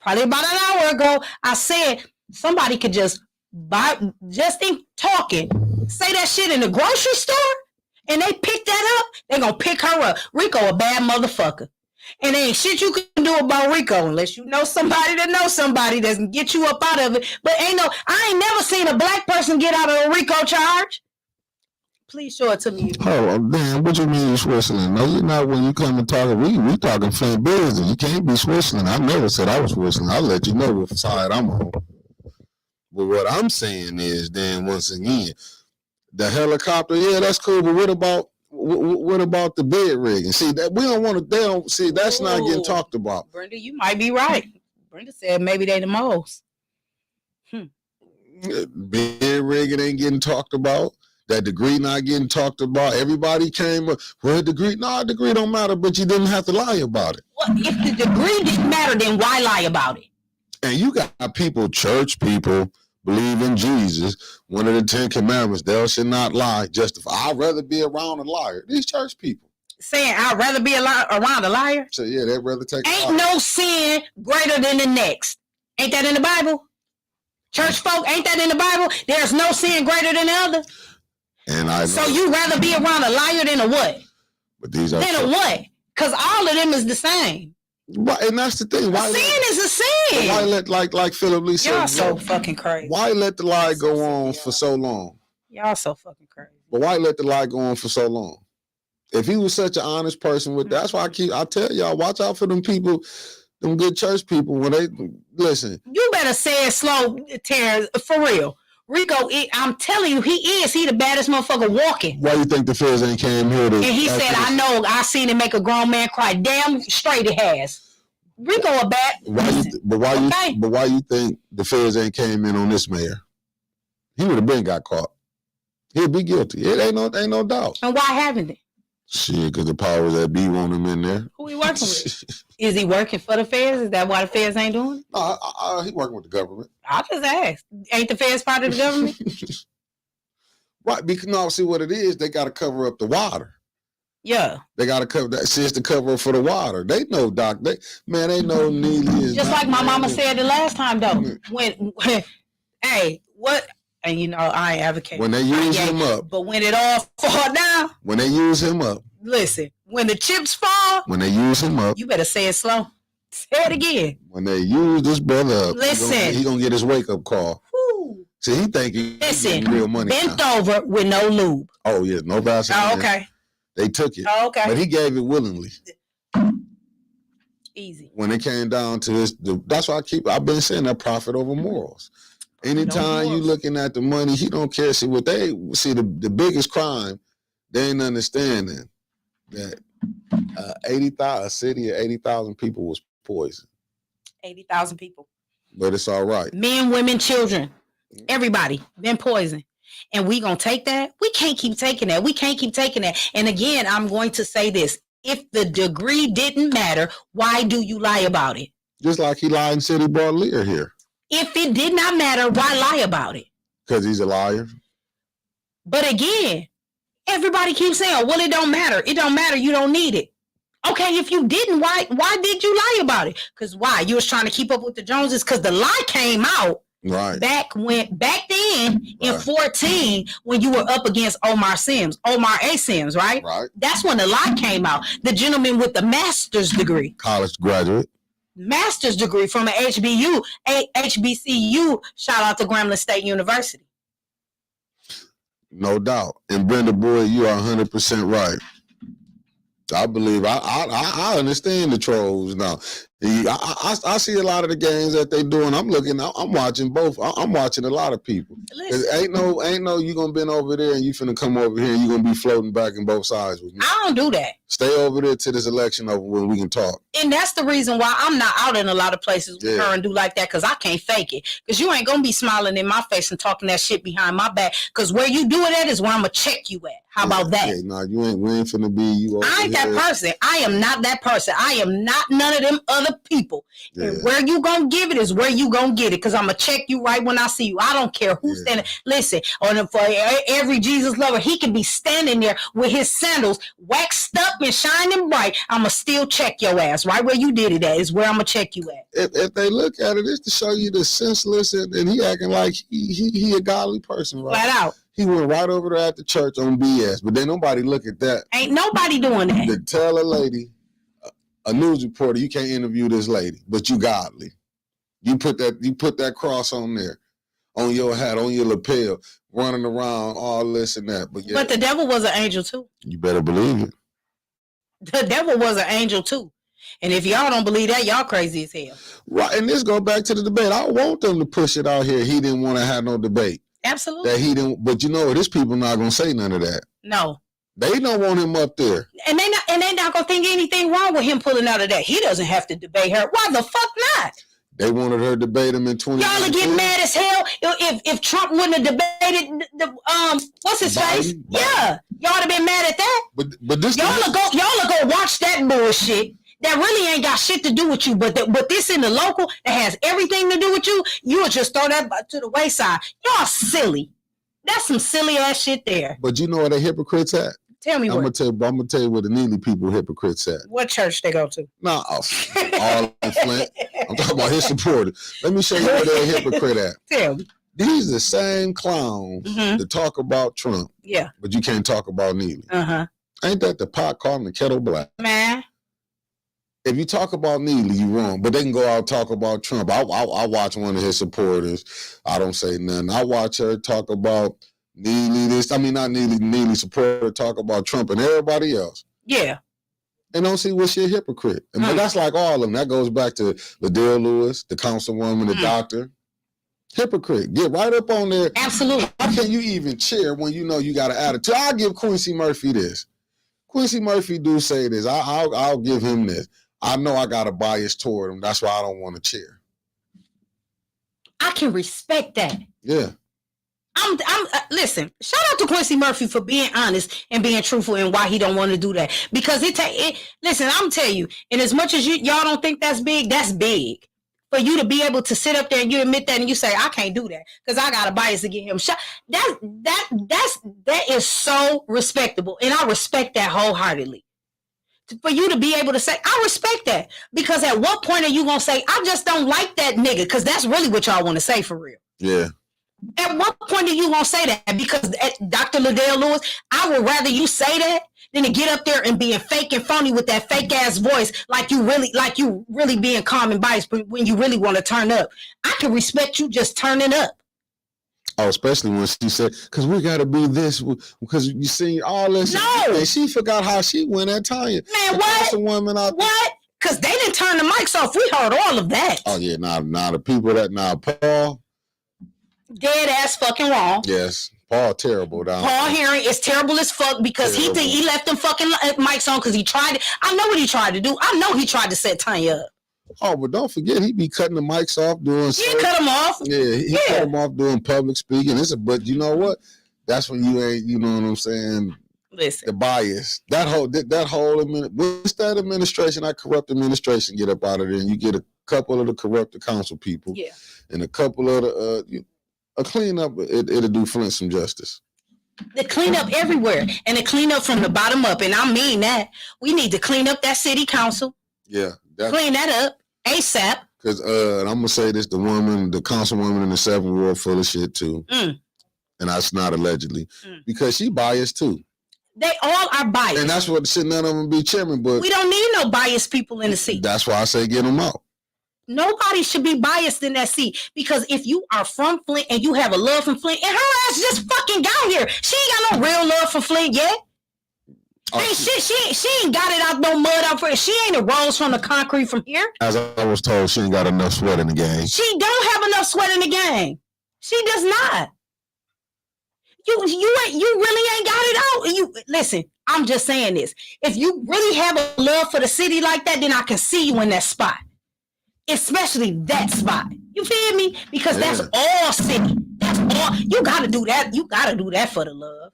probably about an hour ago, I said somebody could just in talking, say that shit in the grocery store, and they pick that up, they gonna pick her up. Rico a bad motherfucker. And there ain't shit you can do about Rico unless you know somebody that knows somebody that can get you up out of it. But I ain't never seen a black person get out of a Rico charge. Please show it to me. Oh, damn, what you mean you Switzerland? No, you're not. When you come and talk, we talking Flint business. You can't be Switzerland. I never said I was Switzerland. I'll let you know what side I'm on. But what I'm saying is, then, once again, the helicopter, yeah, that's cool, but what about the bed rigging? See, that we don't want to, they don't see, that's not getting talked about. Brenda, you might be right. Brenda said maybe they the most. Bed rigging ain't getting talked about. That degree not getting talked about. Everybody came up, well, degree don't matter, but you didn't have to lie about it. Well, if the degree didn't matter, then why lie about it? And you got people, church people, believe in Jesus. One of the 10 commandments, thou shalt not lie, justify. I'd rather be around a liar. These church people. Saying I'd rather be around a liar? So yeah, they'd rather take Ain't no sin greater than the next. Ain't that in the Bible? Church folk, ain't that in the Bible? There's no sin greater than the other. And so you rather be around a liar than a what? But these are than a what? Because all of them is the same. And that's the thing. Why sin is a sin. Why let like Philip Lee said? Y'all so fucking crazy. Why let the lie go on for so long? Y'all so fucking crazy. But why let the lie go on for so long? If he was such an honest person that's why I tell y'all, watch out for them people, them good church people when they listen. You better say it slow, Terrence, for real. Rico, I'm telling you, he the baddest motherfucker walking. Why you think the feds ain't came here to? And he said, I know, I seen him make a grown man cry. Damn straight it has. Rico a bad. Why you think the feds ain't came in on this mayor? He would have been got caught. He'd be guilty. It ain't no doubt. And why haven't they? Shit, because the powers that be want him in there. Who he working with? Is he working for the feds? Is that why the feds ain't doing it? No, he working with the government. I just asked. Ain't the feds part of the government? Right, because no, see what it is, they got to cover up the water. Yeah. They got to cover that. See, it's the cover up for the water. They know, Doc. They know Neely is. Just like my mama said the last time, though. When hey, what? And I ain't advocating. When they use him up. But when it all fall down. When they use him up. Listen, when the chips fall. When they use him up. You better say it slow. Say it again. When they use this brother up. Listen. He gonna get his wake-up call. Woo. See, he thinking he's getting real money. Bent over with no lube. Oh, yeah. No Vaseline. Oh, okay. They took it. Oh, okay. But he gave it willingly. Easy. When it came down to this, that's why I've been saying that profit over morals. Anytime you looking at the money, he don't care. See what they see the biggest crime, they ain't understanding that a city of 80,000 people was poisoned. 80,000 people. But it's all right. Men, women, children, everybody been poisoned. And we gonna take that? We can't keep taking that. We can't keep taking that. And again, I'm going to say this. If the degree didn't matter, why do you lie about it? Just like he lied and said he brought Lear here. If it did not matter, why lie about it? Because he's a liar. But again, Everybody keeps saying, well, it don't matter. It don't matter. You don't need it. Okay, if you didn't, why did you lie about it? Because why? You was trying to keep up with the Joneses because the lie came out right back then in 14 when you were up against Omar A. Sims, right? Right. That's when the lie came out. The gentleman with the master's degree. College graduate. Master's degree from an HBCU. Shout out to Grambling State University. No doubt. And Brenda Boyd, you are 100% right. I believe I understand the trolls now. I see a lot of the games that they doing. I'm watching both. I'm watching a lot of people. Ain't no you gonna been over there and you finna come over here and you gonna be floating back in both sides with me. I don't do that. Stay over there to this election over when we can talk. And that's the reason why I'm not out in a lot of places with her and do like that, because I can't fake it. Because you ain't gonna be smiling in my face and talking that shit behind my back. Because where you do it at is where I'm gonna check you at. How about that? Yeah, nah, we ain't finna be you. I ain't that person. I am not that person. I am not none of them other people. Yeah. And where you gonna give it is where you gonna get it. Because I'm gonna check you right when I see you. I don't care who's standing. Listen, for every Jesus lover, he can be standing there with his sandals waxed up and shining bright. I'm gonna still check your ass right where you did it at. Is where I'm gonna check you at. If they look at it, it's to show you the senseless and he acting like he a godly person, right? Flat out. He went right over there at the church on BS, but then nobody look at that. Ain't nobody doing that. To tell a lady, a news reporter, you can't interview this lady, but you godly. You put that cross on there, on your hat, on your lapel, running around, all this and that. But the devil was an angel too. You better believe it. The devil was an angel too. And if y'all don't believe that, y'all crazy as hell. Right, and this goes back to the debate. I want them to push it out here. He didn't want to have no debate. Absolutely. That he didn't, but you know, this people not gonna say none of that. No. They don't want him up there. And they not gonna think anything wrong with him pulling out of that. He doesn't have to debate her. Why the fuck not? They wanted her to debate him in 2019. Y'all are getting mad as hell if Trump wouldn't have debated the what's his face? Biden. Yeah. Y'all would have been mad at that. But this y'all will go watch that bullshit. That really ain't got shit to do with you, but this in the local that has everything to do with you, you would just throw that to the wayside. Y'all silly. That's some silly ass shit there. But you know where the hypocrites at? Tell me I'm gonna tell you where the Neely people hypocrites at. What church they go to? Nah, all in Flint. I'm talking about his supporters. Let me show you where they're a hypocrite at. Tell me. These are the same clowns that talk about Trump. Yeah. But you can't talk about Neely. Uh-huh. Ain't that the pot calling the kettle black? Man. If you talk about Neely, you wrong. But they can go out and talk about Trump. I watch one of his supporters. I don't say nothing. I watch her talk about Neely. Not Neely. Neely supporter talk about Trump and everybody else. Yeah. And don't see what she a hypocrite. But that's like all of them. That goes back to Ladell Lewis, the councilwoman, the doctor. Hypocrite. Get right up on there. Absolutely. How can you even cheer when you know you got an attitude? I'll give Quincy Murphy this. Quincy Murphy do say this. I'll give him this. I know I got a bias toward him. That's why I don't want to cheer. I can respect that. Yeah. Listen, shout out to Quincy Murphy for being honest and being truthful and why he don't want to do that. Because listen, I'm telling you, and as much as y'all don't think that's big. For you to be able to sit up there and you admit that and you say, I can't do that because I got a bias to get him shot. That is so respectable. And I respect that wholeheartedly. For you to be able to say, I respect that. Because at what point are you going to say, I just don't like that nigga? Because that's really what y'all want to say for real. Yeah. At what point are you going to say that? Because Dr. Ladell Lewis, I would rather you say that than to get up there and being fake and phony with that fake ass voice like you really being calm and biased when you really want to turn up. I can respect you just turning up. Oh, especially when she said, because we got to be this, because you see all this. No. And she forgot how she went at Tanya. Man, what? What? Because they didn't turn the mics off. We heard all of that. Oh, yeah. Now the people Paul. Dead ass fucking wrong. Yes. Paul terrible. Paul Herring is terrible as fuck because he left them fucking mics on because he tried. I know what he tried to do. I know he tried to set Tanya up. Oh, but don't forget, he be cutting the mics off doing. He cut them off. Yeah, he cut them off doing public speaking. But you know what? That's when you ain't. You know what I'm saying? Listen, the bias. That whole what's that administration? That corrupt administration get up out of there, and you get a couple of the corrupted council people. Yeah, and a couple of the a cleanup. It'll do Flint some justice. To clean up everywhere and to clean up from the bottom up. And I mean that. We need to clean up that city council. Yeah. Clean that up ASAP. Because I'm going to say this, the councilwoman in the 7th Ward full of shit too. And that's not allegedly. Because she biased too. They all are biased. And that's what the shit, none of them be chairman. But we don't need no biased people in the seat. That's why I say get them out. Nobody should be biased in that seat, because if you are from Flint and you have a love for Flint, and her ass just fucking got here. She ain't got no real love for Flint yet. She ain't got it out no mud out for it. She ain't a rose from the concrete from here. As I was told, she ain't got enough sweat in the game. She don't have enough sweat in the game. She does not. You really ain't got it out. Listen, I'm just saying this. If you really have a love for the city like that, then I can see you in that spot. Especially that spot. You feel me? Because that's all city. That's all. You gotta do that. You gotta do that for the love.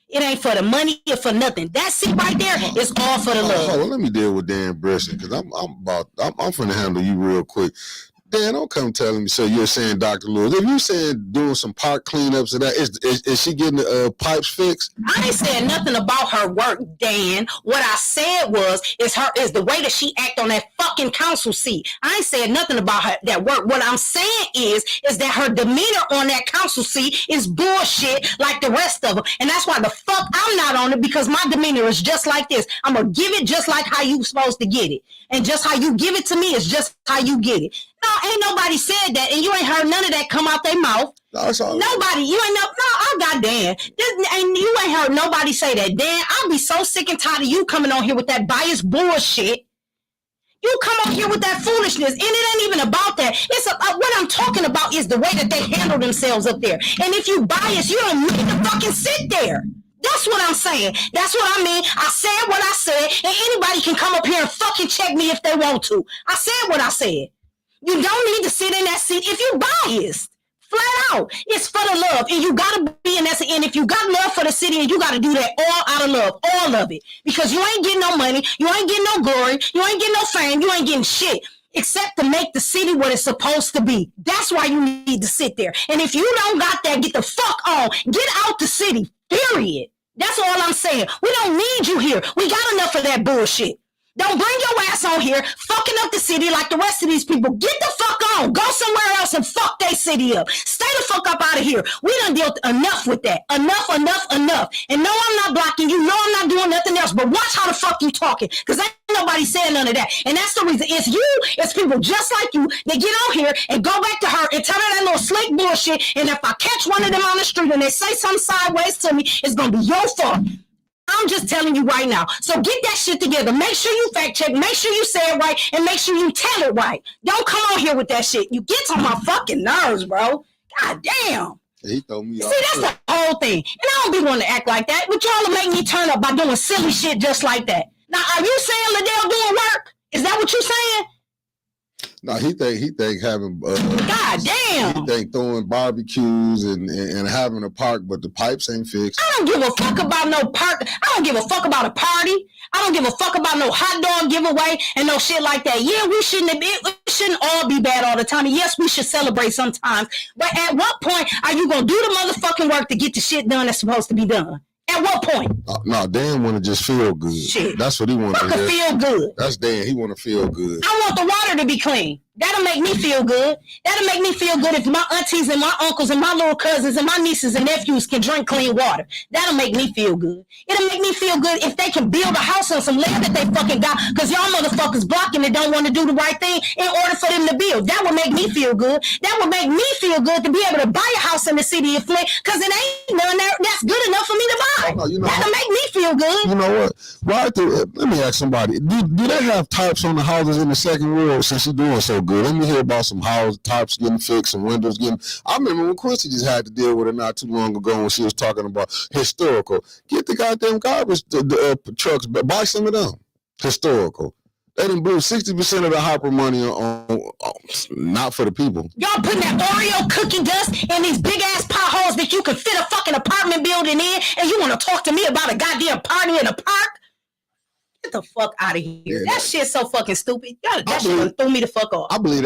It ain't for the money or for nothing. That seat right there is all for the love. Well, let me deal with Dan Brisson, because I'm finna handle you real quick. Dan, don't come telling me. So you're saying Dr. Lewis? If you saying doing some park cleanups and that, is she getting the pipes fixed? I ain't saying nothing about her work, Dan. What I said is the way that she act on that fucking council seat. I ain't saying nothing about her that work. What I'm saying is that her demeanor on that council seat is bullshit like the rest of them, and that's why the fuck I'm not on it, because my demeanor is just like this. I'm gonna give it just like how you supposed to get it, and just how you give it to me is just how you get it. No, ain't nobody said that, and you ain't heard none of that come out their mouth. Nobody, you ain't no, I got Dan. You ain't heard nobody say that. Dan, I'll be so sick and tired of you coming on here with that biased bullshit. You come on here with that foolishness, and it ain't even about that. It's what I'm talking about is the way that they handle themselves up there. And if you biased, you don't need to fucking sit there. That's what I'm saying. That's what I mean. I said what I said, and anybody can come up here and fucking check me if they want to. I said what I said. You don't need to sit in that seat if you're biased. Flat out. It's for the love. And you got to be in that seat. And if you got love for the city, and you got to do that all out of love. All of it. Because you ain't getting no money. You ain't getting no glory. You ain't getting no fame. You ain't getting shit. Except to make the city what it's supposed to be. That's why you need to sit there. And if you don't got that, get the fuck on. Get out the city. Period. That's all I'm saying. We don't need you here. We got enough of that bullshit. Don't bring your ass on here fucking up the city like the rest of these people. Get the fuck on. Go somewhere else and fuck their city up. Stay the fuck up out of here. We done dealt enough with that. Enough. And no, I'm not blocking you. No, I'm not doing nothing else. But watch how the fuck you talking. Because ain't nobody saying none of that. And that's the reason. It's people just like you that get on here and go back to her and tell her that little slick bullshit. And if I catch one of them on the street and they say something sideways to me, it's going to be your fault. I'm just telling you right now. So get that shit together. Make sure you fact check. Make sure you say it right. And make sure you tell it right. Don't come on here with that shit. You get on my fucking nerves, bro. God damn. He told me. See, that's the whole thing. And I don't be wanting to act like that. But y'all will make me turn up by doing silly shit just like that. Now, are you saying Liddell doing work? Is that what you saying? No, he think having God damn. He think throwing barbecues and having a park, but the pipes ain't fixed. I don't give a fuck about no park. I don't give a fuck about a party. I don't give a fuck about no hot dog giveaway and no shit like that. Yeah, we shouldn't all be bad all the time. And yes, we should celebrate sometimes. But at what point are you gonna do the motherfucking work to get the shit done that's supposed to be done? At what point? No, Dan want to just feel good. Shit. That's what he want to feel good. That's Dan. He want to feel good. I want the water to be clean. That'll make me feel good. That'll make me feel good if my aunties and my uncles and my little cousins and my nieces and nephews can drink clean water. That'll make me feel good. It'll make me feel good if they can build a house on some land that they fucking got, because y'all motherfuckers blocking and don't want to do the right thing in order for them to build. That would make me feel good. That would make me feel good to be able to buy a house in the city of Flint, because it ain't none that's good enough for me to buy. Oh, no, that'll make me feel good. You know what? Right there, let me ask somebody. Do they have types on the houses in the second ward since you're doing so good? Let me hear about some house types getting fixed and windows getting. I remember when Quincy just had to deal with it not too long ago when she was talking about historical. Get the goddamn garbage trucks, buy some of them. Historical. They done blew 60% of the Hopper money on not for the people. Y'all putting that Oreo cookie dust in these big ass potholes that you can fit a fucking apartment building in, and you want to talk to me about a goddamn party in a park? Get the fuck out of here. Yeah, that shit's so fucking stupid. That shit threw me the fuck off. I believe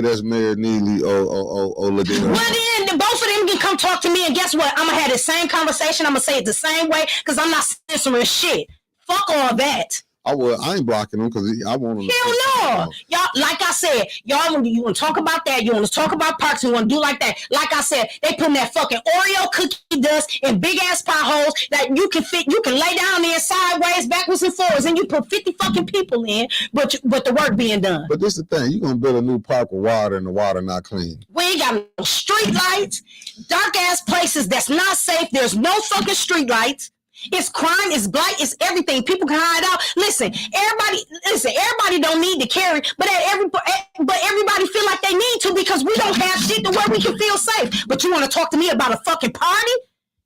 that's Mayor Neely or Liddell. Well, then both of them can come talk to me, and guess what? I'm gonna have the same conversation. I'm gonna say it the same way because I'm not censoring shit. Fuck all that. I ain't blocking them because I want them. Hell no, y'all. Like I said, y'all. You want to talk about that? You want to talk about parks? You want to do like that? Like I said, they putting that fucking Oreo cookie dust in big ass potholes that you can fit. You can lay down there sideways, backwards and forwards, and you put 50 fucking people in. But the work being done. But this is the thing: you gonna build a new park with water, and the water not clean. We ain't got no street lights. Dark ass places that's not safe. There's no fucking street lights. It's crime, it's blight, it's everything. People can hide out. Listen, everybody don't need to carry, but everybody feel like they need to because we don't have shit to where we can feel safe. But you want to talk to me about a fucking party?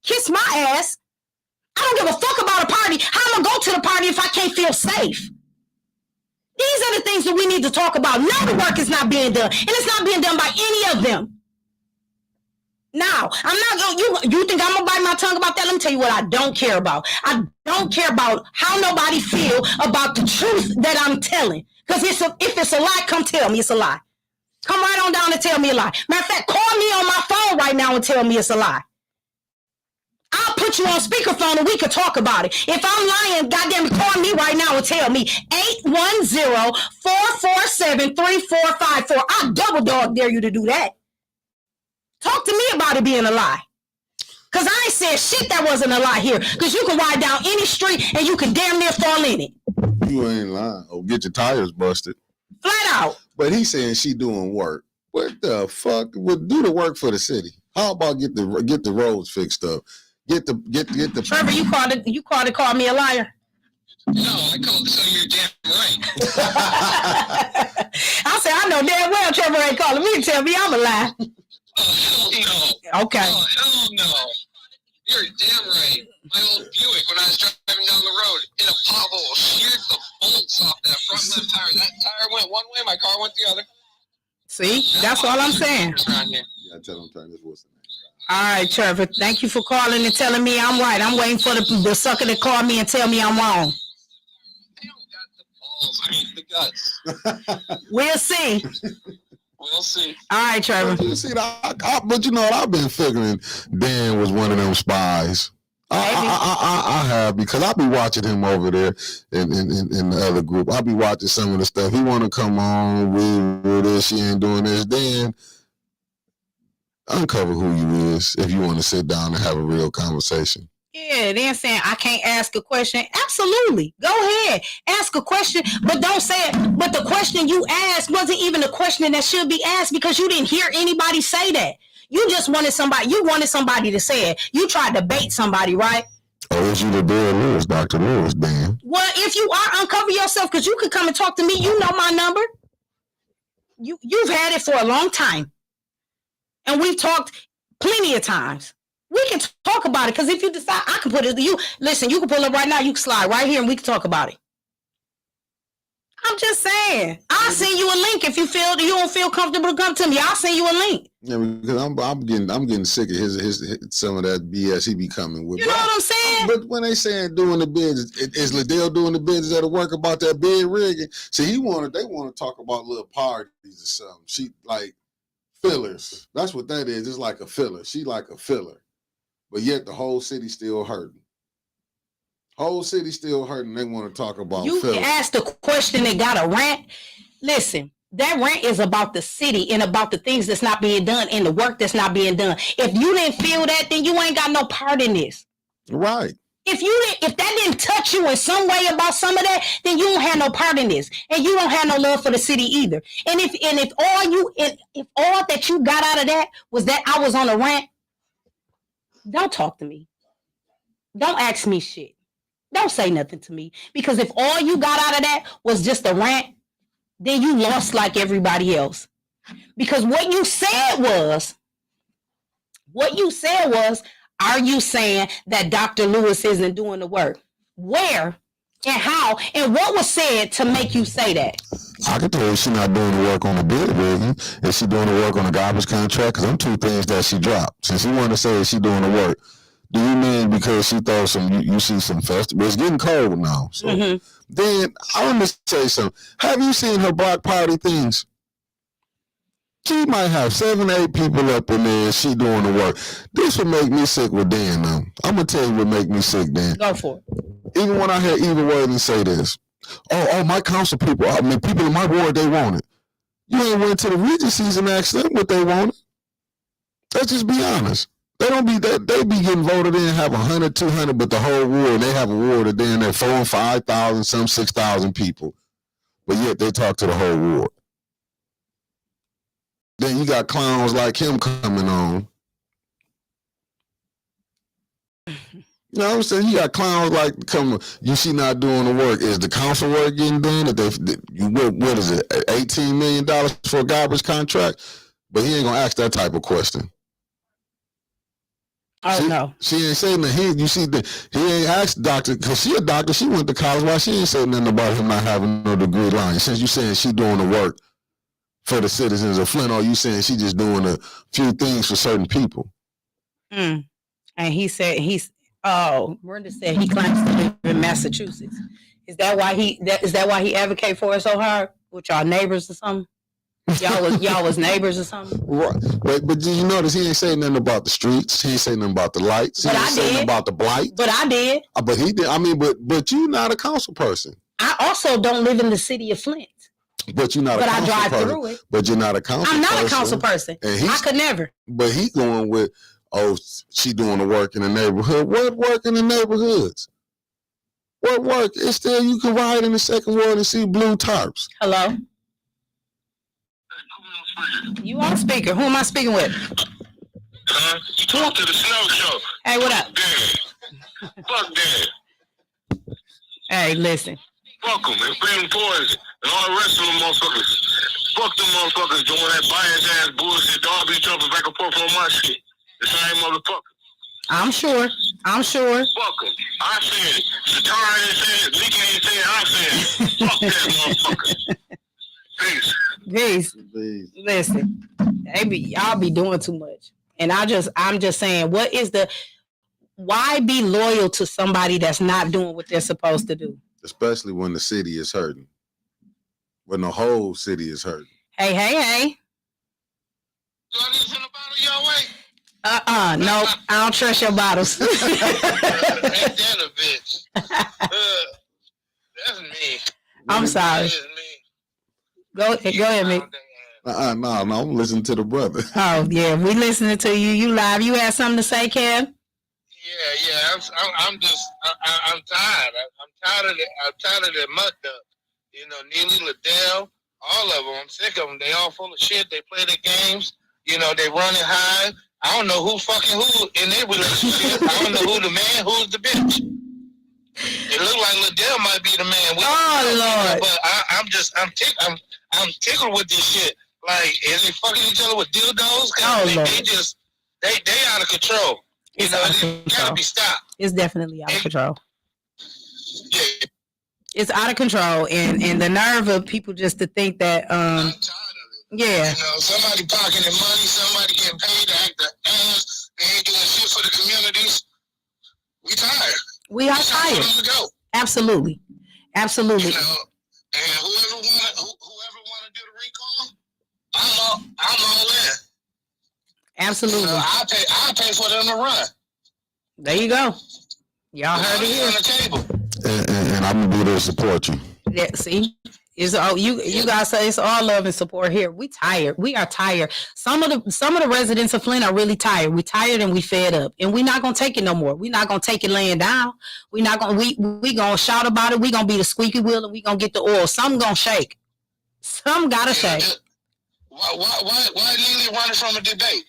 Kiss my ass. I don't give a fuck about a party. How am I gonna go to the party if I can't feel safe? These are the things that we need to talk about. Now the work is not being done, and it's not being done by any of them. Now, I'm not going. You think I'm gonna bite my tongue about that? Let me tell you what I don't care about. I don't care about how nobody feel about the truth that I'm telling. Because if it's a lie, come tell me it's a lie. Come right on down and tell me a lie. Matter of fact, call me on my phone right now and tell me it's a lie. I'll put you on speakerphone and we can talk about it. If I'm lying, goddamn it, call me right now and tell me 810-447-3454. I double dog dare you to do that. Talk to me about it being a lie. Because I ain't said shit that wasn't a lie here. Because you can ride down any street and you can damn near fall in it. You ain't lying. Oh, get your tires busted. Flat out. But he's saying she doing work. What the fuck? Well, do the work for the city. How about get the roads fixed up? Get the Trevor, you called me a liar. No, I called to tell you you're damn right. I said, I know damn well Trevor ain't calling me to tell me I'm a lie. Oh, hell no. Okay. Oh, hell no. You're damn right. My old Buick, when I was driving down the road, in a pothole, sheared the bolts off that front left tire. That tire went one way, my car went the other. See? That's all I'm saying. Yeah, tell him turn this what's the name. All right, Trevor. Thank you for calling and telling me I'm right. I'm waiting for the sucker to call me and tell me I'm wrong. I don't got the balls. I mean, the guts. We'll see. We'll see. All right, Trevor. You see, but you know what? I've been figuring Dan was one of them spies. I have, because I be watching him over there in the other group. I be watching some of the stuff. He want to come on with this. She ain't doing this. Dan, uncover who you is if you want to sit down and have a real conversation. Yeah, then saying I can't ask a question. Absolutely. Go ahead. Ask a question, but don't say it. But the question you asked wasn't even a question that should be asked because you didn't hear anybody say that. You just wanted somebody to say it. You tried to bait somebody, right? Oh, is you the Dale Lewis, Dr. Lewis, Dan? Well, if you are, uncover yourself because you could come and talk to me. You know my number. You've had it for a long time. And we've talked plenty of times. We can talk about it because if you decide, I can put it. Listen. You can pull up right now. You can slide right here, and we can talk about it. I'm just saying. I'll send you a link if you don't feel comfortable to come to me. I'll send you a link. Yeah, because I'm getting sick of his some of that BS he be coming with. You know what I'm saying? But when they saying doing the bids, is Liddell doing the bids that'll work about that bid rigging? See, they want to talk about little parties or something. She like fillers. That's what that is. It's like a filler. She like a filler. But yet the whole city still hurting. Whole city still hurting. They want to talk about you fillers. Asked a question that got a rant. Listen, that rant is about the city and about the things that's not being done and the work that's not being done. If you didn't feel that, then you ain't got no part in this. Right. If that didn't touch you in some way about some of that, then you don't have no part in this, and you don't have no love for the city either. And if all that you got out of that was that I was on a rant, don't talk to me. Don't ask me shit. Don't say nothing to me. Because if all you got out of that was just a rant, then you lost like everybody else. Because what you said was, are you saying that Dr. Lewis isn't doing the work? Where and how and what was said to make you say that? I can tell you she's not doing the work on the bid rigging. Is she doing the work on the garbage contract? Because them two things that she dropped. Since you want to say she doing the work, do you mean because she throws some. You see some festival. It's getting cold now, so then I want to say something. Have you seen her block party things? She might have 7, 8 people up in there and she doing the work. This would make me sick with Dan now. I'm going to tell you what make me sick, Dan. Go for it. Even when I hear Eva Worthing say this, my council people, I mean, people in my ward, they want it. You ain't went to the Regencies and asked them what they wanted. Let's just be honest. They be getting voted in, have 100, 200, but the whole ward, they have a ward of then they're 4,000 and 5,000, some 6,000 people. But yet they talk to the whole ward. Then you got clowns like him coming on. You know what I'm saying? You got clowns like coming. You see, not doing the work. Is the council work getting done? What is it? $18 million for a garbage contract? But he ain't gonna ask that type of question. Oh no, she ain't saying that. You see, he ain't asked doctor because she a doctor. She went to college. Why she ain't saying nothing about him not having no degree line? Since you saying she doing the work for the citizens of Flint, or you saying she just doing a few things for certain people? And he said Brenda said he claims to live in Massachusetts. Is that why he advocate for it so hard with y'all neighbors or something? Y'all was neighbors or something? Right. But did you notice he ain't saying nothing about the streets? He ain't saying nothing about the lights. He ain't saying nothing about the blight. But I did. But he did. I mean, but you not a council person. I also don't live in the city of Flint. But you're not a council person. But I drive through it. But you're not a council person. I'm not a council person. I could never. But he going with, she doing the work in the neighborhood. What work in the neighborhoods? What work? It's still, you can ride in the second ward and see blue tarps. Hello? You on speaker. Who am I speaking with? You talk to the Snow Show. Hey, what up? Fuck that. Hey, listen. Fuck them and bring poison and all the rest of them motherfuckers. Fuck them motherfuckers doing that bias ass bullshit. Dog be jumping back and forth on my shit. The same motherfucker. I'm sure. Fuck them. I said it. Satara ain't said it. Leaky ain't said it. I said it. Fuck that motherfucker. Peace. Listen, y'all be doing too much. And I'm just saying, why be loyal to somebody that's not doing what they're supposed to do? Especially when the city is hurting. When the whole city is hurting. Hey. Do I need to send a bottle your way? No, I don't trust your bottles. Ain't that a bitch? That's me. I'm sorry. That is me. Go ahead, Mick. No, I'm listening to the brother. Oh yeah, we listening to you. You live. You have something to say, Kev? Yeah. I'm tired. I'm tired of that mud duck. You know, Neely, Liddell, all of them. I'm sick of them. They all full of shit. They play their games. You know, they running high. I don't know who fucking who in their relationship. I don't know who the man, who's the bitch. It look like Liddell might be the man. Lord! But I'm tickled with this shit. Like, is they fucking each other with dildos? They out of control. It gotta be stopped. It's definitely out of control. Yeah. It's out of control, and the nerve of people just to think that I'm tired of it. Yeah. You know, somebody pocketing money, somebody getting paid to act the ass, they ain't doing shit for the communities. We tired. We are tired. To go. Absolutely. You know, and whoever want to do the recall, I'm all in. Absolutely. I'll pay for them to run. There you go. Y'all heard it here. On the table. And I'm gonna be there to support you. Yeah, see? You guys say it's all love and support here. We tired. We are tired. Some of the residents of Flint are really tired. We tired and we fed up. And we're not gonna take it no more. We're not gonna take it laying down. We gonna shout about it. We gonna be the squeaky wheel and we gonna get the oil. Some gonna shake. Some gotta shake. Why Lily running from a debate?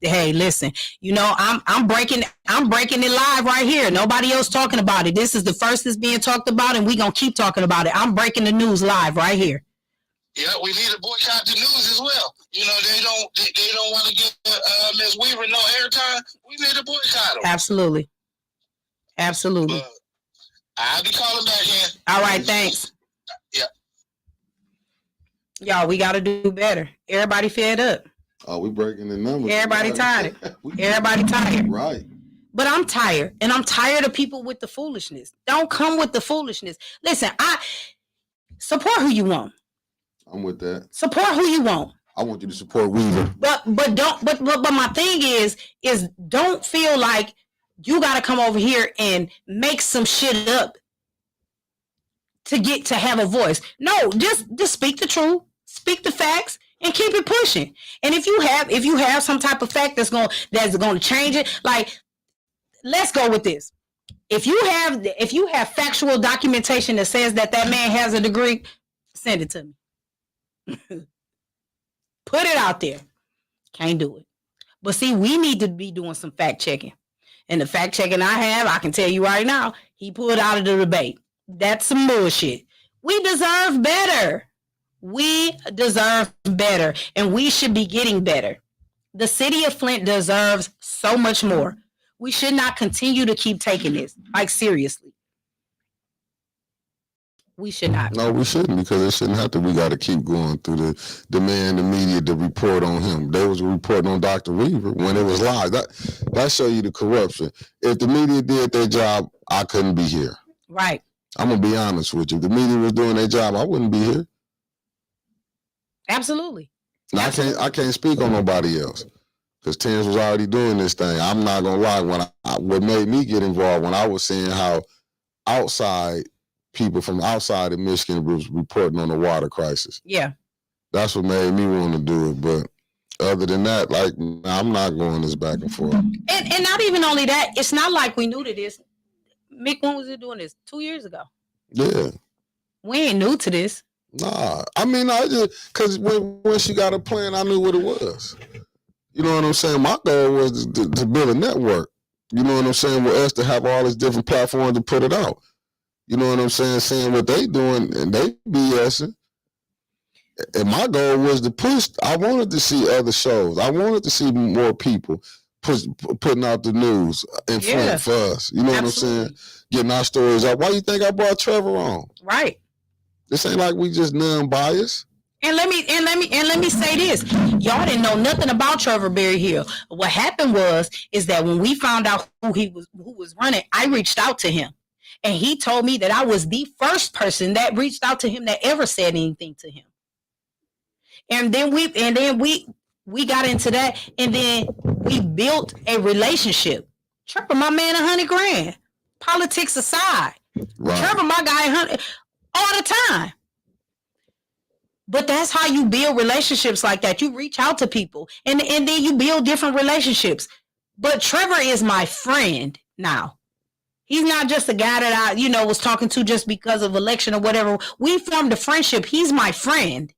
Hey, listen. You know, I'm breaking it live right here. Nobody else talking about it. This is the first that's being talked about, and we gonna keep talking about it. I'm breaking the news live right here. Yeah, we need to boycott the news as well. You know, they don't want to give Ms. Weaver no airtime. We need to boycott them. Absolutely. I'll be calling back in. All right, thanks. Yeah. Y'all, we gotta do better. Everybody fed up. Oh, we breaking the numbers. Everybody tired. Everybody tired. Right. But I'm tired, and I'm tired of people with the foolishness. Don't come with the foolishness. Listen, I support who you want. I'm with that. Support who you want. I want you to support Weaver. But my thing is don't feel like you got to come over here and make some shit up to get to have a voice. No, just speak the truth, speak the facts, and keep it pushing. And if you have some type of fact that's going to change it, like, let's go with this. If you have factual documentation that says that man has a degree, send it to me. Put it out there. Can't do it. But see, we need to be doing some fact checking. And the fact checking I can tell you right now, he pulled out of the debate. That's some bullshit. We deserve better. We deserve better. And we should be getting better. The city of Flint deserves so much more. We should not continue to keep taking this. Like, seriously. We should not. No, we shouldn't, because it shouldn't have to. We got to keep going through the demand the media to report on him. They was reporting on Dr. Weaver when it was live. That show you the corruption. If the media did their job, I couldn't be here. Right. I'm going to be honest with you. If the media was doing their job, I wouldn't be here. Absolutely. Now, I can't speak on nobody else, because Terrence was already doing this thing. I'm not going to lie. What made me get involved when I was seeing how people from outside of Michigan was reporting on the water crisis. Yeah. That's what made me want to do it. But other than that, like, I'm not going this back and forth. And not even only that, it's not like we knew to this. Mick, when was he doing this? 2 years ago. Yeah. We ain't new to this. Nah. I mean, I just, because when she got a plan, I knew what it was. You know what I'm saying? My goal was to build a network. You know what I'm saying? With us to have all these different platforms to put it out. You know what I'm saying? Seeing what they doing, and they BSing. And my goal was to push. I wanted to see other shows. I wanted to see more people putting out the news in front for us. You know what I'm saying? Getting our stories out. Why you think I brought Trevor on? Right. This ain't like we just non-biased. And let me say this. Y'all didn't know nothing about Trevor Berry Hill. What happened is that when we found out who was running, I reached out to him. And he told me that I was the first person that reached out to him that ever said anything to him. And then we got into that, and then we built a relationship. Trevor, my man, $100,000. Politics aside. Right. Trevor, my guy, 100 all the time. But that's how you build relationships like that. You reach out to people, and then you build different relationships. But Trevor is my friend now. He's not just a guy that I, was talking to just because of election or whatever. We formed a friendship. He's my friend.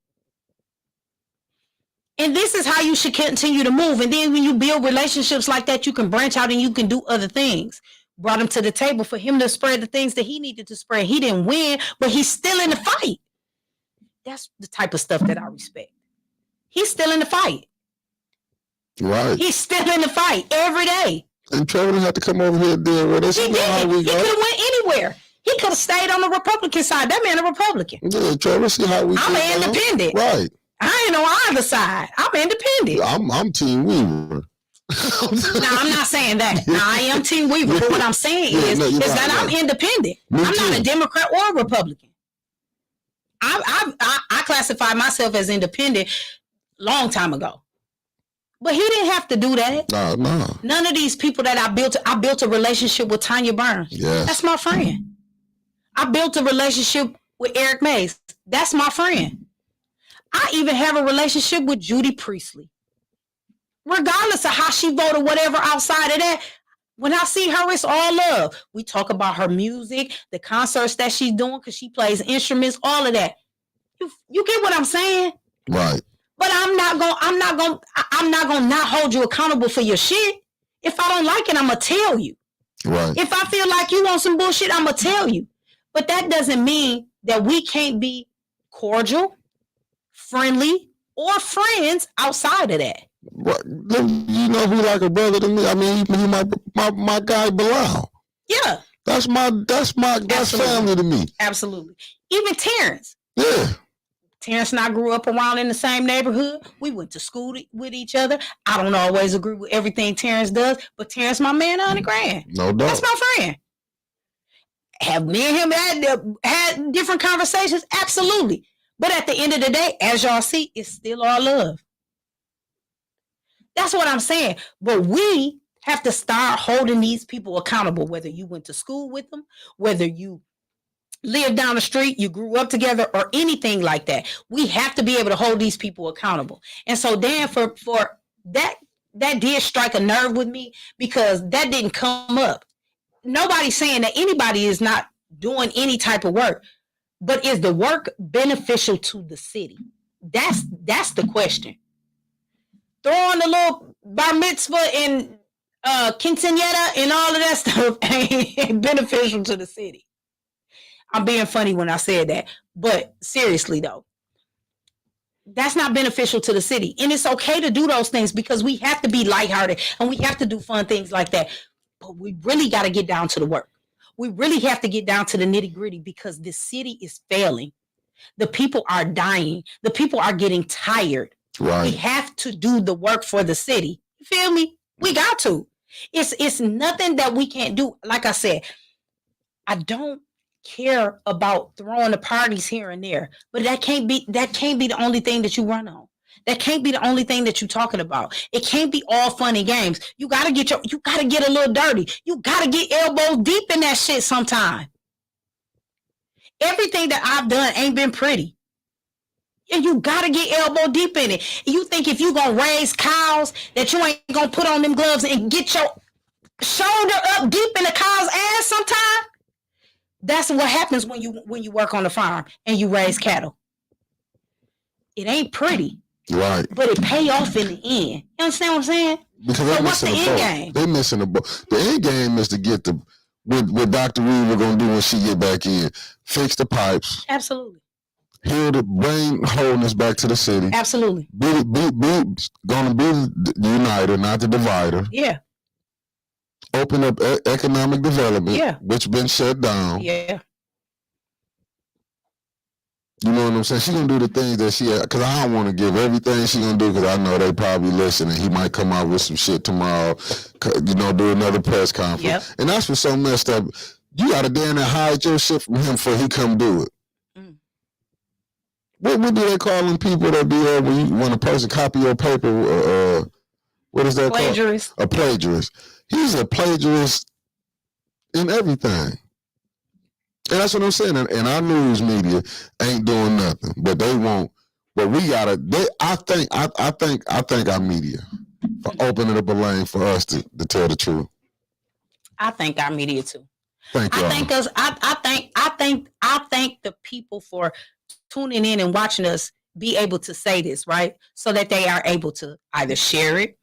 And this is how you should continue to move. And then when you build relationships like that, you can branch out and you can do other things. Brought him to the table for him to spread the things that he needed to spread. He didn't win, but he's still in the fight. That's the type of stuff that I respect. He's still in the fight. Right. He's still in the fight every day. And Trevor didn't have to come over here and deal with us. He did. He could have went anywhere. He could have stayed on the Republican side. That man a Republican. Yeah, Trevor, see how we I'm an independent. Right. I ain't on either side. I'm independent. I'm Team Weaver. No, I'm not saying that. No, I am Team Weaver. But what I'm saying is that I'm independent. I'm not a Democrat or a Republican. I classify myself as independent long time ago. But he didn't have to do that. No. None of these people that I built a relationship with Tanya Burns. Yes. That's my friend. I built a relationship with Eric Mays. That's my friend. I even have a relationship with Judy Priestley. Regardless of how she voted, whatever outside of that, when I see her, it's all love. We talk about her music, the concerts that she's doing, because she plays instruments, all of that. You get what I'm saying? Right. But I'm not gonna not hold you accountable for your shit. If I don't like it, I'm gonna tell you. Right. If I feel like you want some bullshit, I'm gonna tell you. But that doesn't mean that we can't be cordial, friendly, or friends outside of that. Right. You know who like a brother to me? I mean, he my guy Bilal. Yeah. That's family to me. Absolutely. Even Terrence. Yeah. Terrence and I grew up around in the same neighborhood. We went to school with each other. I don't always agree with everything Terrence does, but Terrence my man 100 grand. No doubt. That's my friend. Have me and him had different conversations? Absolutely. But at the end of the day, as y'all see, it's still all love. That's what I'm saying. But we have to start holding these people accountable, whether you went to school with them, whether you live down the street, you grew up together, or anything like that. We have to be able to hold these people accountable. And so Dan, for that did strike a nerve with me, because that didn't come up. Nobody's saying that anybody is not doing any type of work, but is the work beneficial to the city? That's the question. Throwing the little bar mitzvah and quinceañera and all of that stuff ain't beneficial to the city. I'm being funny when I said that, but seriously though, that's not beneficial to the city. And it's okay to do those things, because we have to be lighthearted and we have to do fun things like that. But we really got to get down to the work. We really have to get down to the nitty gritty, because this city is failing. The people are dying. The people are getting tired. Right. We have to do the work for the city. You feel me? We got to. It's nothing that we can't do. Like I said, I don't care about throwing the parties here and there, but that can't be the only thing that you run on. That can't be the only thing that you're talking about. It can't be all fun and games. You gotta get a little dirty. You gotta get elbows deep in that shit sometime. Everything that I've done ain't been pretty. And you gotta get elbow deep in it. You think if you gonna raise cows that you ain't gonna put on them gloves and get your shoulder up deep in the cow's ass sometime? That's what happens when you work on the farm and you raise cattle. It ain't pretty. Right. But it pay off in the end. You understand what I'm saying? Because so what's the end game? They're missing the boat. The end game is to get what Dr. Reed we're gonna do when she get back in. Fix the pipes. Absolutely. Heal the brain wholeness back to the city. Absolutely. Gonna be the uniter, not the divider. Yeah. Open up economic development. Yeah. Which been shut down. Yeah. You know what I'm saying? She gonna do the things that because I don't want to give everything she gonna do, because I know they probably listening. He might come out with some shit tomorrow, do another press conference. Yep. And that's what's so messed up. You gotta damn near hide your shit from him before he come do it. What do they call them people that be there when a person copy your paper? What is that plagiarist. Called? A plagiarist. He's a plagiarist in everything. And that's what I'm saying. And our news media ain't doing nothing, but they won't. But we gotta. I think our media for opening up a lane for us to tell the truth. I think our media too. Thank you. I thank the people for tuning in and watching us be able to say this, right? So that they are able to either share it,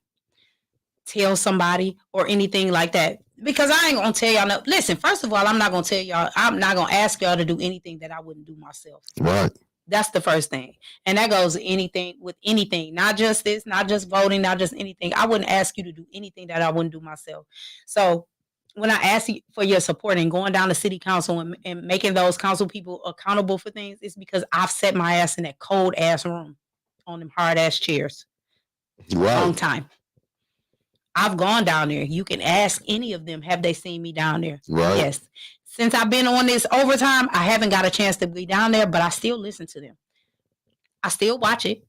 tell somebody, or anything like that. Because I ain't gonna tell y'all no. Listen, first of all, I'm not gonna tell y'all. I'm not gonna ask y'all to do anything that I wouldn't do myself. Right. That's the first thing, and that goes with anything, not just this, not just voting, not just anything. I wouldn't ask you to do anything that I wouldn't do myself. So when I ask you for your support and going down to city council and making those council people accountable for things, it's because I've set my ass in that cold ass room on them hard ass chairs. Right. Long time. I've gone down there. You can ask any of them, have they seen me down there? Right. Yes. Since I've been on this overtime, I haven't got a chance to be down there, but I still listen to them. I still watch it.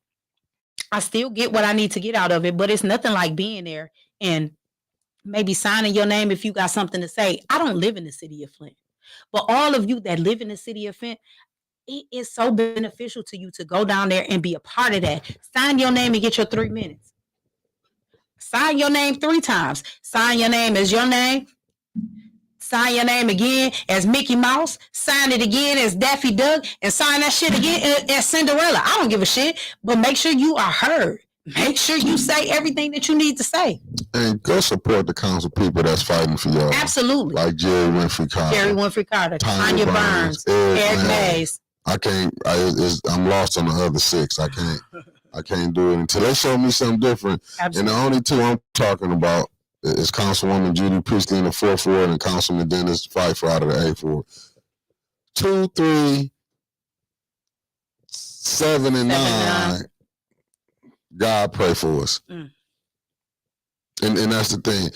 I still get what I need to get out of it, but it's nothing like being there and maybe signing your name if you got something to say. I don't live in the city of Flint, but all of you that live in the city of Flint, it is so beneficial to you to go down there and be a part of that. Sign your name and get your 3 minutes. Sign your name 3 times. Sign your name as your name. Sign your name again as Mickey Mouse. Sign it again as Daffy Duck. And sign that shit again as Cinderella. I don't give a shit. But make sure you are heard. Make sure you say everything that you need to say. And go support the council people that's fighting for y'all. Absolutely. Like Jerry Winfrey Carter. Tanya Burns. Eric Mays. I can't. I'm lost on the other 6. I can't do it until they show me something different. Absolutely. And the only 2 I'm talking about is Councilwoman Judy Priestley in the 4th Ward and Councilman Dennis Pfeiffer out of the 8th Ward. 2, 3, 7 and 9. God pray for us. And that's the thing,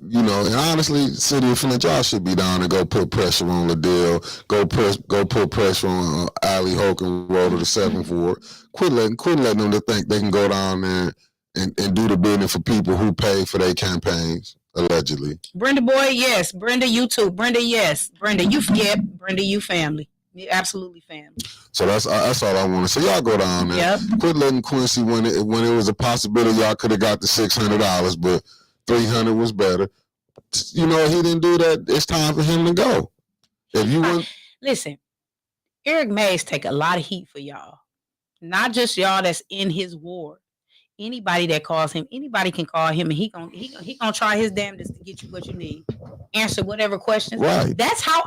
you know. And honestly, City of Flint, y'all should be down and go put pressure on Liddell. Go put pressure on Ali Holcomb, Road to the 7th Ward. Quit letting them to think they can go down there and do the bidding for people who pay for their campaigns allegedly. Brenda Boy, yes. Brenda, you too. Brenda, yes. Brenda, you Brenda, you family. You absolutely family. So that's all I want to say. Y'all go down there. Yep. Quit letting Quincy when it was a possibility y'all could have got the $600, but $300 was better. You know, he didn't do that. It's time for him to go. If you want, listen, Eric Mays take a lot of heat for y'all, not just y'all that's in his ward. Anybody that calls him, anybody can call him, and he gonna try his damnedest to get you what you need. Answer whatever questions. Right. That's how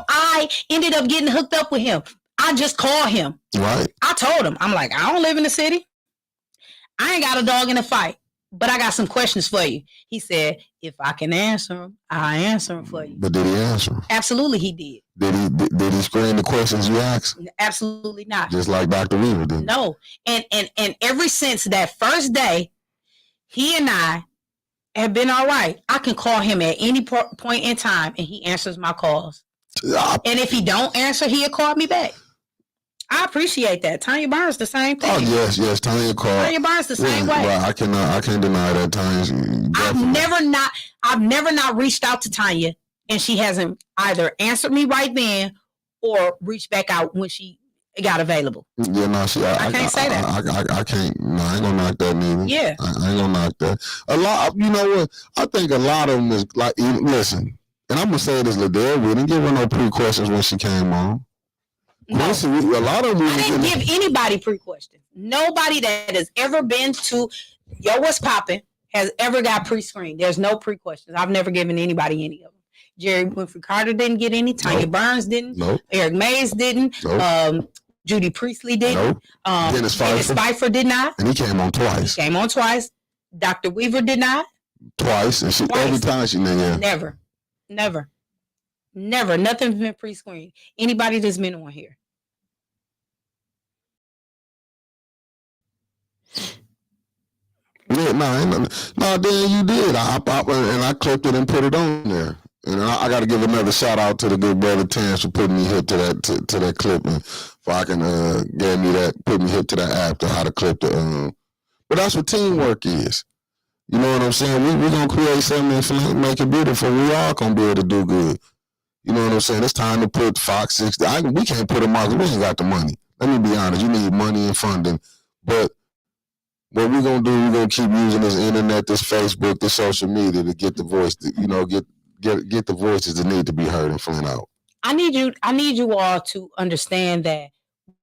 I ended up getting hooked up with him. I just called him. Right. I told him, I'm like, I don't live in the city. I ain't got a dog in the fight, but I got some questions for you. He said, if I can answer them, I'll answer them for you. But did he answer them? Absolutely, he did. Did he screen the questions you asked? Absolutely not. Just like Dr. Weaver did. No. And ever since that first day, he and I have been all right. I can call him at any point in time, and he answers my calls. And if he don't answer, he'll call me back. I appreciate that. Tanya Barnes, the same thing. Oh yes, Tanya called. Tanya Barnes, the same way. Right, I can't deny that. Tanya. I've never not reached out to Tanya, and she hasn't either answered me right then or reached back out when she got available. Yeah, no, I can't say that. I can't. No, I ain't gonna knock that neither. Yeah, I ain't gonna knock that. A lot. You know what? I think a lot of them is like. Listen, and I'm gonna say this, Liddell. We didn't give her no pre-questions when she came on. No. Listen, a lot of them. I didn't give anybody pre-questions. Nobody that has ever been to Yo What's Poppin' has ever got pre-screened. There's no pre-questions. I've never given anybody any of them. Jerry Winfrey Carter didn't get any. Tanya Burns didn't. Nope. Eric Mays didn't. Nope. Judy Priestley didn't. Nope. Dennis Pfeiffer did not. And he came on twice. Dr. Weaver did not. Twice. And every time she did. Never. Nothing's been pre-screened. Anybody that's been on here. Yeah, no, then you did. I clipped it and put it on there. And I got to give another shout out to the good brother Terrence for putting me hip to that clip, and for I can put me hip to that app to how to clip the. But that's what teamwork is. You know what I'm saying? We're gonna create something and make it beautiful. We all gonna be able to do good. You know what I'm saying? It's time to put Fox 60. We can't put a market. We ain't got the money. Let me be honest. You need money and funding, but what we're going to do, we're going to keep using this internet, this Facebook, this social media to get the voice, get the voices that need to be heard and Flint out. I need you all to understand that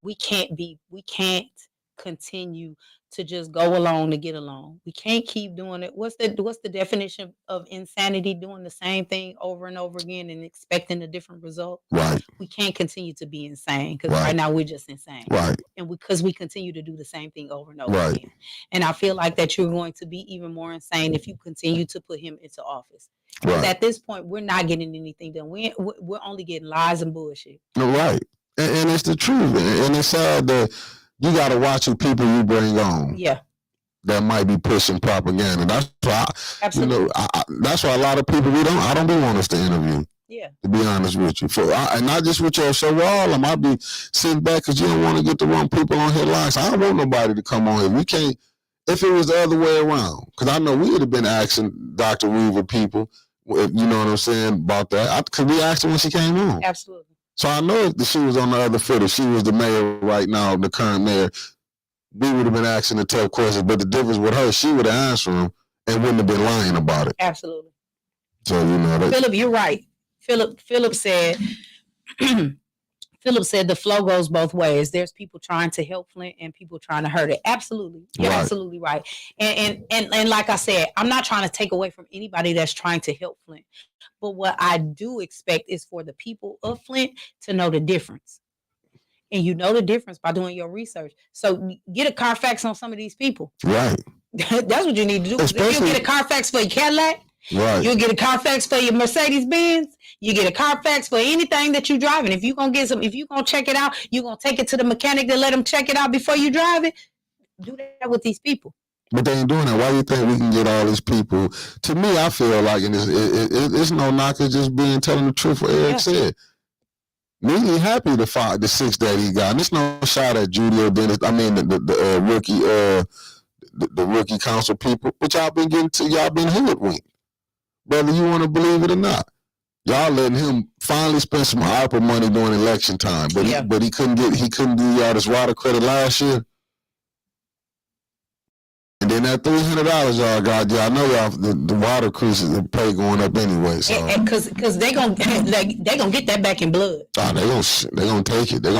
we can't continue to just go along to get along. We can't keep doing it. What's the definition of insanity? Doing the same thing over and over again and expecting a different result. Right. We can't continue to be insane because right now we're just insane. Right. And because we continue to do the same thing over and over again. And I feel like that you're going to be even more insane if you continue to put him into office. Because at this point, we're not getting anything done. We're only getting lies and bullshit. Right. And it's the truth. And it's sad that you got to watch who people you bring on. Yeah. That might be pushing propaganda. That's why, absolutely. That's why a lot of people I don't be wanting us to interview. Yeah. To be honest with you, and not just with your show, all of them. I be sitting back because you don't want to get the wrong people on here live. So I don't want nobody to come on here. We can't. If it was the other way around, because I know we would have been asking Dr. Weaver people, you know what I'm saying, about that. Because we asked her when she came on. Absolutely. So I know if she was on the other foot, if she was the mayor right now, the current mayor, we would have been asking the tough questions. But the difference with her, she would have answered them and wouldn't have been lying about it. Absolutely. So, you know. Philip, you're right. Philip said the flow goes both ways. There's people trying to help Flint and people trying to hurt it. Absolutely. You're absolutely right. And like I said, I'm not trying to take away from anybody that's trying to help Flint. But what I do expect is for the people of Flint to know the difference. And you know the difference by doing your research. So get a Carfax on some of these people. Right. That's what you need to do. If you get a Carfax for your Cadillac Right. You'll get a Carfax for your Mercedes Benz. You get a Carfax for anything that you driving. If you gonna check it out, you gonna take it to the mechanic to let them check it out before you drive it. Do that with these people. But they ain't doing that. Why do you think we can get all these people? To me, I feel like, and it's no knock, it's just being telling the truth. What Eric said. Neely happy to find the 6 that he got. And it's no shot at Judy or Dennis. I mean, the rookie, the rookie council people. But y'all been hoodwinked, whether you want to believe it or not. Y'all letting him finally spend some ARPA money during election time, but he couldn't do y'all this water credit last year. And then that $300 y'all got, y'all know y'all the water creases the pay going up anyway. So because they gonna get that back in blood. Oh, they gonna take it. They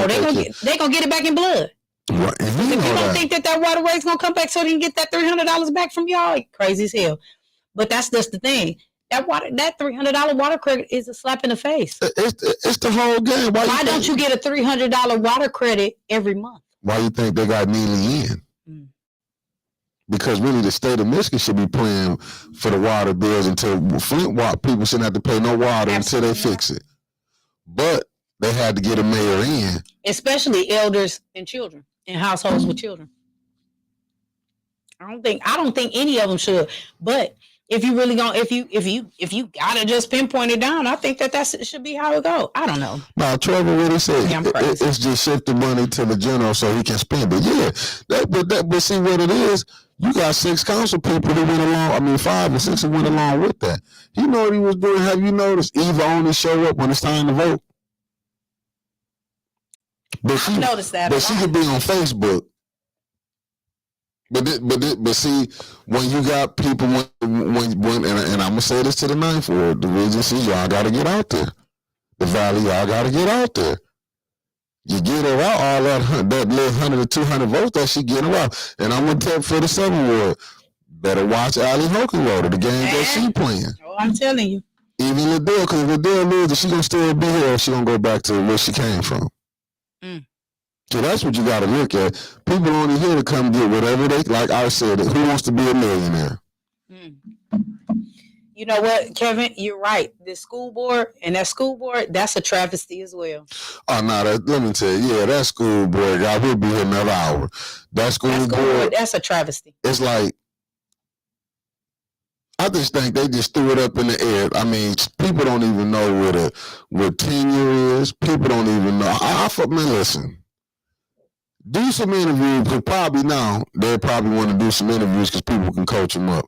gonna get it back in blood. Right. If you don't think that water rate's gonna come back so they can get that $300 back from y'all, crazy as hell. But that's just the thing. That $300 water credit is a slap in the face. It's the whole game. Why don't you get a $300 water credit every month? Why you think they got Neely in? Because really the state of Michigan should be paying for the water bills until Flint people shouldn't have to pay no water until they fix it. But they had to get a mayor in. Especially elders and children in households with children. I don't think any of them should. But if you really if you gotta just pinpoint it down, I think that should be how it go. I don't know. No, Trevor really said it's just shift the money to the general so he can spend it. Yeah, but see what it is. You got 6 council people who went along. I mean, 5 or 6 who went along with that. He know what he was doing. Have you noticed? Eva only show up when it's time to vote. But I noticed that. But she could be on Facebook. But see, when you got people when and I'm gonna say this to the 9th Ward, the Regency, y'all gotta get out there. The Valley, y'all gotta get out there. You get her out, all that little 100 or 200 votes that she getting her out. And I'm gonna tell for the 7th Ward, better watch Allie Hokenroder, the game that she playing. Oh, I'm telling you. Even Liddell, because if Liddell loses, she gonna still be here, or she gonna go back to where she came from. So that's what you got to look at. People only here to come get whatever they, like I said, who wants to be a millionaire? You know what, Kevin? You're right. The school board, that's a travesty as well. Oh, no, let me tell you, that school board, God, we'll be here another hour. That school board, that's a travesty. It's like, I just think they just threw it up in the air. I mean, people don't even know what tenure is. People don't even know. Listen. Do some interviews, because probably now they probably want to do some interviews because people can coach them up.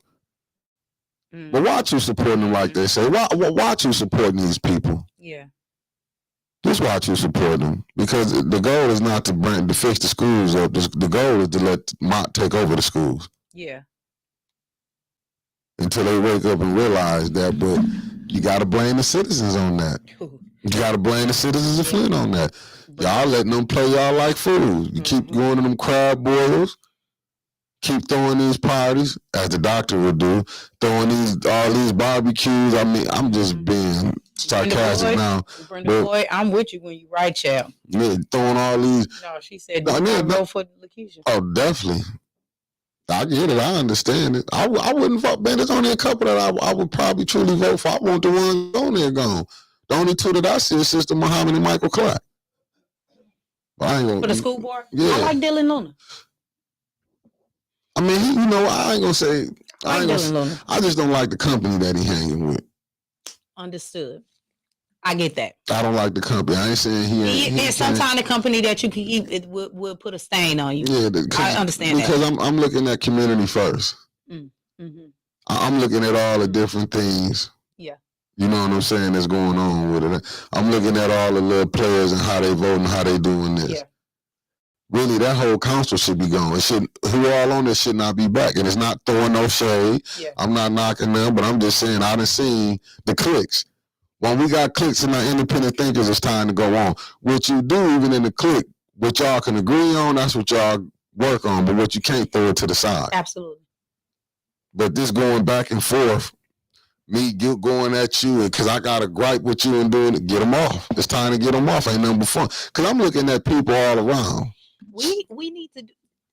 But watch you supporting them like they say. Watch you supporting these people. Yeah. Just watch you support them, because the goal is not to fix the schools up. The goal is to let Mott take over the schools. Yeah. Until they wake up and realize that, but you got to blame the citizens on that. You got to blame the citizens of Flint on that. Y'all letting them play y'all like fools. You keep going to them crab boils, keep throwing these parties, as the doctor would do, throwing all these barbecues. I mean, I'm just being sarcastic now. Brenda Boyd, I'm with you when you right, child. Yeah, throwing all these. No, she said, vote for Lakeisha. Oh, definitely. I get it. I understand it. I wouldn't vote. Man, there's only a couple that I would probably truly vote for. I want the ones on there gone. The only 2 that I see is Sister Muhammad and Michael Clark. For the school board? Yeah. I like Dylan Luna. I mean, I ain't gonna say. I just don't like the company that he hanging with. Understood. I get that. I don't like the company. I ain't saying he ain't. There's sometimes the company that you can keep, it will put a stain on you. Yeah, I understand because that. I'm looking at community first. I'm looking at all the different things. Yeah. You know what I'm saying, that's going on with it. I'm looking at all the little players and how they vote and how they doing this. Yeah. Really, that whole council should be gone. Who all on this should not be back. And it's not throwing no shade. Yeah. I'm not knocking them, but I'm just saying I done seen the cliques. When we got cliques and our independent thinkers, it's time to go on. What you do, even in the clique, what y'all can agree on, that's what y'all work on. But what you can't, throw it to the side. Absolutely. But this going back and forth, me going at you because I got a gripe with you and doing it, get them off. It's time to get them off. Ain't nothing but fun. Because I'm looking at people all around. We need to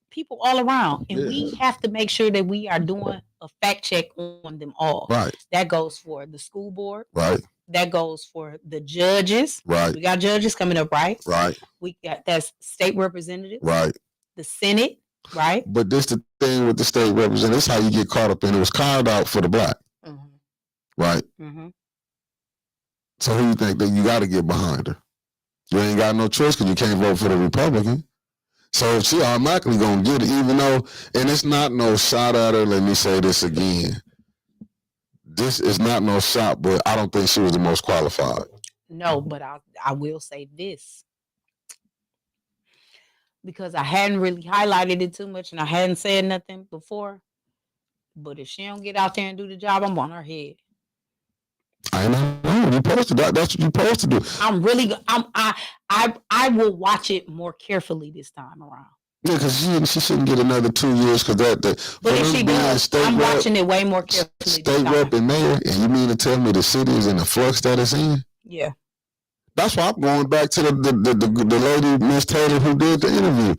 people all around, and we have to make sure that we are doing a fact check on them all. Right. That goes for the school board. Right. That goes for the judges. Right. We got judges coming up, right? Right. We got that's state representatives. Right. The Senate, right? But this the thing with the state representative. This is how you get caught up in. It was carved out for the black. Mm-hmm. Right. Mm-hmm. So who you think that you got to get behind her? You ain't got no choice because you can't vote for the Republican. So she automatically gonna get it, even though, and it's not no shot at her. Let me say this again. This is not no shot, but I don't think she was the most qualified. No, but I will say this. Because I hadn't really highlighted it too much and I hadn't said nothing before. But if she don't get out there and do the job, I'm on her head. I know. You're supposed to. That's what you're supposed to do. I will watch it more carefully this time around. Yeah, because she shouldn't get another 2 years because that. But if she does, I'm watching it way more carefully. State rep and mayor, and you mean to tell me the city is in the flux that it's in? Yeah. That's why I'm going back to the lady, Miss Taylor, who did the interview.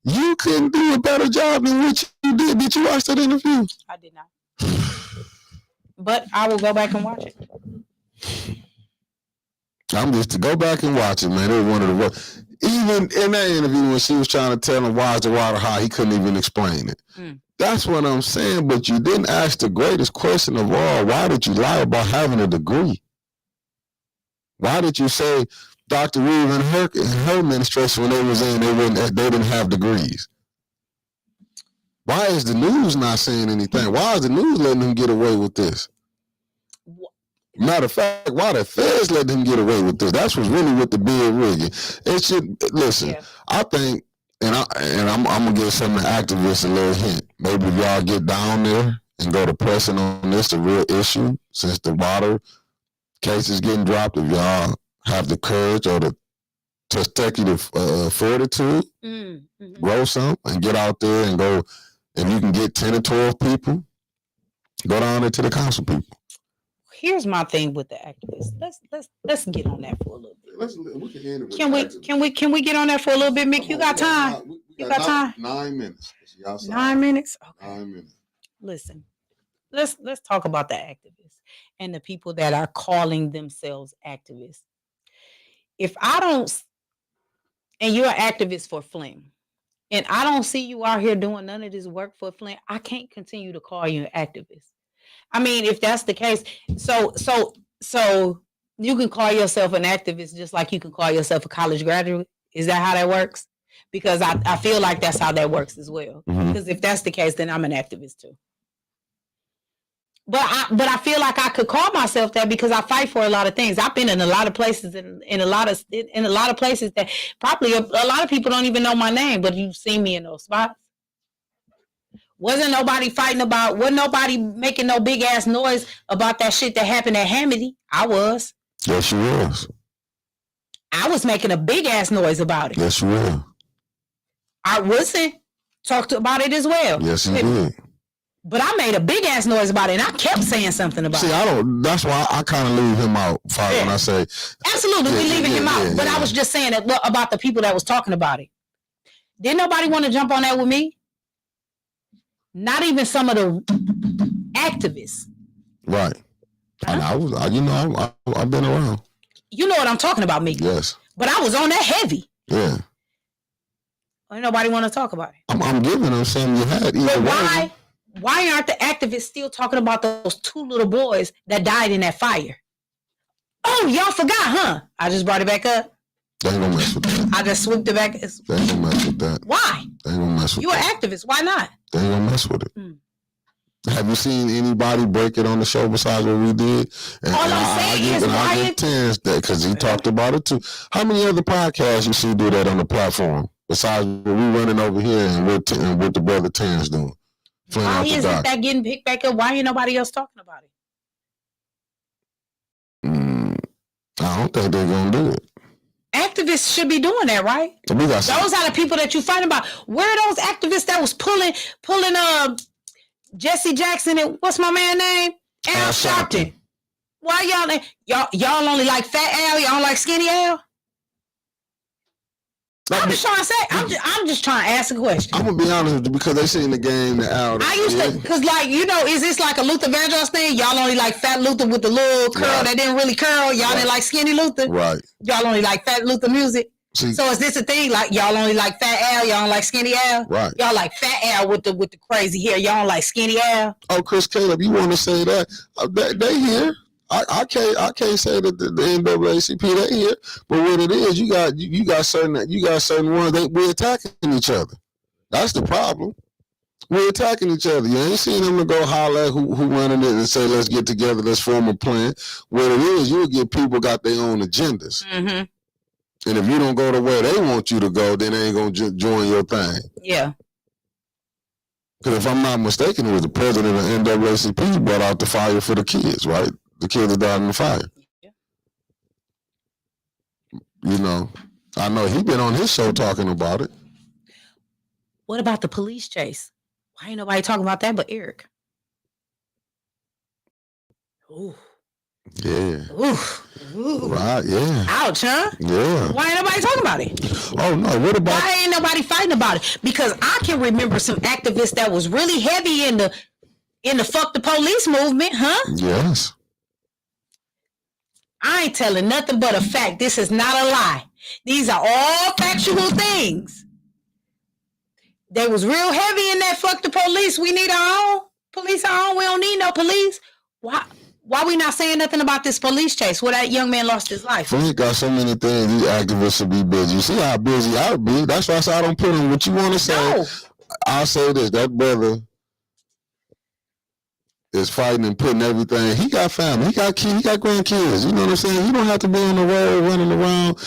You couldn't do a better job than what you did. Did you watch that interview? I did not. But I will go back and watch it. I'm just to go back and watch it, man. It was one of the even in that interview when she was trying to tell him why is the water high, he couldn't even explain it. That's what I'm saying. But you didn't ask the greatest question of all. Why did you lie about having a degree? Why did you say Dr. Reeve and her administration when they was in they didn't have degrees? Why is the news not saying anything? Why is the news letting them get away with this? Matter of fact, why the feds let them get away with this? That's what's really with the big rigging. It should listen. Yeah. I think, and I'm gonna give some of the activists a little hint. Maybe y'all get down there and go to pressing on this, the real issue, since the water case is getting dropped. If y'all have the courage or the testicular fortitude, grow some and get out there and go. If you can get 10 or 12 people, go down there to the council people. Here's my thing with the activists. Let's get on that for a little bit. We can end it with can we get on that for a little bit, Mick? You got time? You got time? 9 minutes. 9 minutes? Okay. 9 minutes. Listen, let's talk about the activists and the people that are calling themselves activists. If I don't, and you're an activist for Flint, and I don't see you out here doing none of this work for Flint, I can't continue to call you an activist. I mean, if that's the case, so you can call yourself an activist just like you can call yourself a college graduate. Is that how that works? Because I feel like that's how that works as well. Because if that's the case, then I'm an activist too. But I feel like I could call myself that because I fight for a lot of things. I've been in a lot of places in a lot of places that probably a lot of people don't even know my name, but you've seen me in those spots. Wasn't nobody making no big ass noise about that shit that happened at Hamity. I was. Yes, you was. I was making a big ass noise about it. Yes, you were. I wasn't talked about it as well. Yes, you did. But I made a big ass noise about it, and I kept saying something about it. See, that's why I kind of leave him out when I say. Absolutely, we leaving him out. But I was just saying that about the people that was talking about it. Didn't nobody want to jump on that with me? Not even some of the activists. Right. Huh? And I've been around. You know what I'm talking about, Mickey. Yes. But I was on that heavy. Yeah. Ain't nobody want to talk about it. I'm giving them something you had. But why aren't the activists still talking about those 2 little boys that died in that fire? Oh, y'all forgot, huh? I just brought it back up. They ain't gonna mess with that. I just swooped it back. They ain't gonna mess with that. Why? They ain't gonna mess with that. You're an activist. Why not? They ain't gonna mess with it. Have you seen anybody break it on the show besides what we did? And, all I'm saying is why I give Terrence that because he talked about it too. How many other podcasts you see do that on the platform besides what we running over here and what the brother Terrence doing? Why isn't that getting picked back up? Why ain't nobody else talking about it? I don't think they're gonna do it. Activists should be doing that, right? Those are the people that you fighting about. Where are those activists that was pulling Jesse Jackson and what's my man name? Al Sharpton. Why y'all only like Fat Al? Y'all don't like Skinny Al? I'm just trying to say. I'm just trying to ask a question. I'm gonna be honest with you because they seen the game the out. I used to, cause like is this like a Luther Vandross thing? Y'all only like Fat Luther with the little curl that didn't really curl. Y'all didn't like Skinny Luther. Right. Y'all only like Fat Luther music. See, so is this a thing? Like y'all only like Fat Al, y'all don't like Skinny Al? Right. Y'all like Fat Al with the crazy hair. Y'all don't like Skinny Al? Oh, Chris Caleb, you want to say that? They here. I can't say that the NAACP they here, but what it is, you got certain ones we're attacking each other. That's the problem. We're attacking each other. You ain't seen them to go holler at who running it and say let's get together, let's form a plan. What it is, you'll get people got their own agendas. Mm-hmm. And if you don't go the way they want you to go, then they ain't going to join your thing. Yeah. Because if I'm not mistaken, it was the president of NAACP who brought out the fire for the kids, right? The kids that died in the fire. Yeah. You know, I know he been on his show talking about it. What about the police chase? Why ain't nobody talking about that but Eric? Ooh. Yeah. Ooh. Right, yeah. Ouch, huh? Yeah. Why ain't nobody talking about it? Oh, no. What about... Why ain't nobody fighting about it? Because I can remember some activists that was really heavy in the fuck the police movement, huh? Yes. I ain't telling nothing but a fact. This is not a lie. These are all factual things. They was real heavy in that fuck the police. We need our own police, our own. We don't need no police. Why we not saying nothing about this police chase where that young man lost his life? Frank got so many things. These activists should be busy. You see how busy I be. That's why I say I don't put in what you want to say. No. I'll say this. That brother is fighting and putting everything. He got family. He got kids. He got grandkids. You know what I'm saying? You don't have to be on the road running around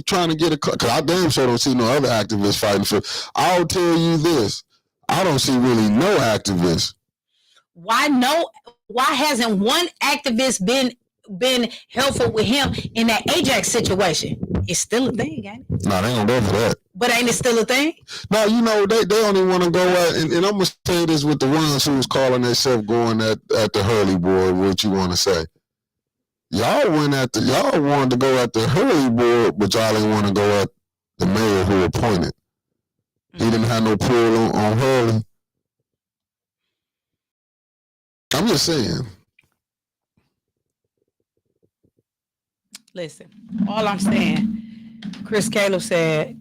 trying to get a car. Because I damn sure don't see no other activists fighting for. I'll tell you this. I don't see really no activists. Why hasn't one activist been helpful with him in that Ajax situation? It's still a thing, ain't it? No, they ain't gonna go for that. But ain't it still a thing? No, you know, they only want to go at, and I'm going to say this with the ones who was calling themselves going at the Hurley board, what you want to say. Y'all wanted to go at the Hurley board, but y'all didn't want to go at the mayor who appointed. He didn't have no pull on Hurley. I'm just saying. Listen, all I'm saying, Chris Caleb said,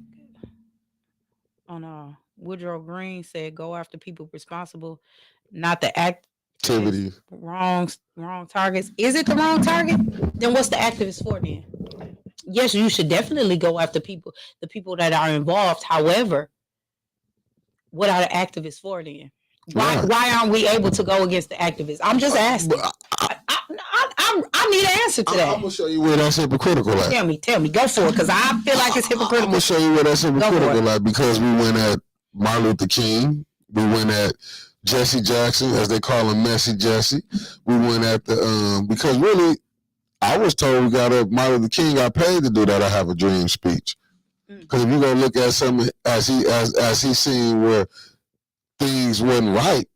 Woodrow Green said, go after people responsible, not the activity. Wrong targets. Is it the wrong target? Then what's the activist for then? Yes, you should definitely go after the people that are involved. However, what are the activists for then? Why aren't we able to go against the activists? I'm just asking. I need an answer to that. I'm gonna show you where that's hypocritical at. Tell me, go for it, because I feel like it's hypocritical. I'm gonna show you where that's hypocritical at, because we went at Martin Luther King, we went at Jesse Jackson, as they call him, Messy Jesse. We went at the because really, I was told Martin Luther King got paid to do that. I Have a Dream speech. Because if you go look at some as he seen where things wasn't right,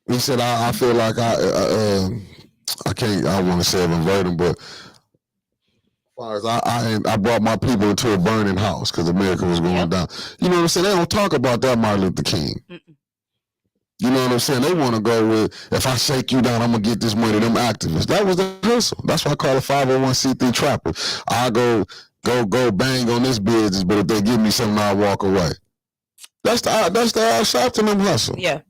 he said, I feel like I want to say it in verbatim, but as far as I brought my people into a burning house because America was going down. You know what I'm saying? They don't talk about that Martin Luther King. Mm-mm. You know what I'm saying? They want to go with, if I shake you down, I'm going to get this money. Them activists. That was the hustle. That's why I call it 501c3 trapper. I go bang on this business, but if they give me something, I'll walk away. That's the Al Sharpton hustle. Yeah.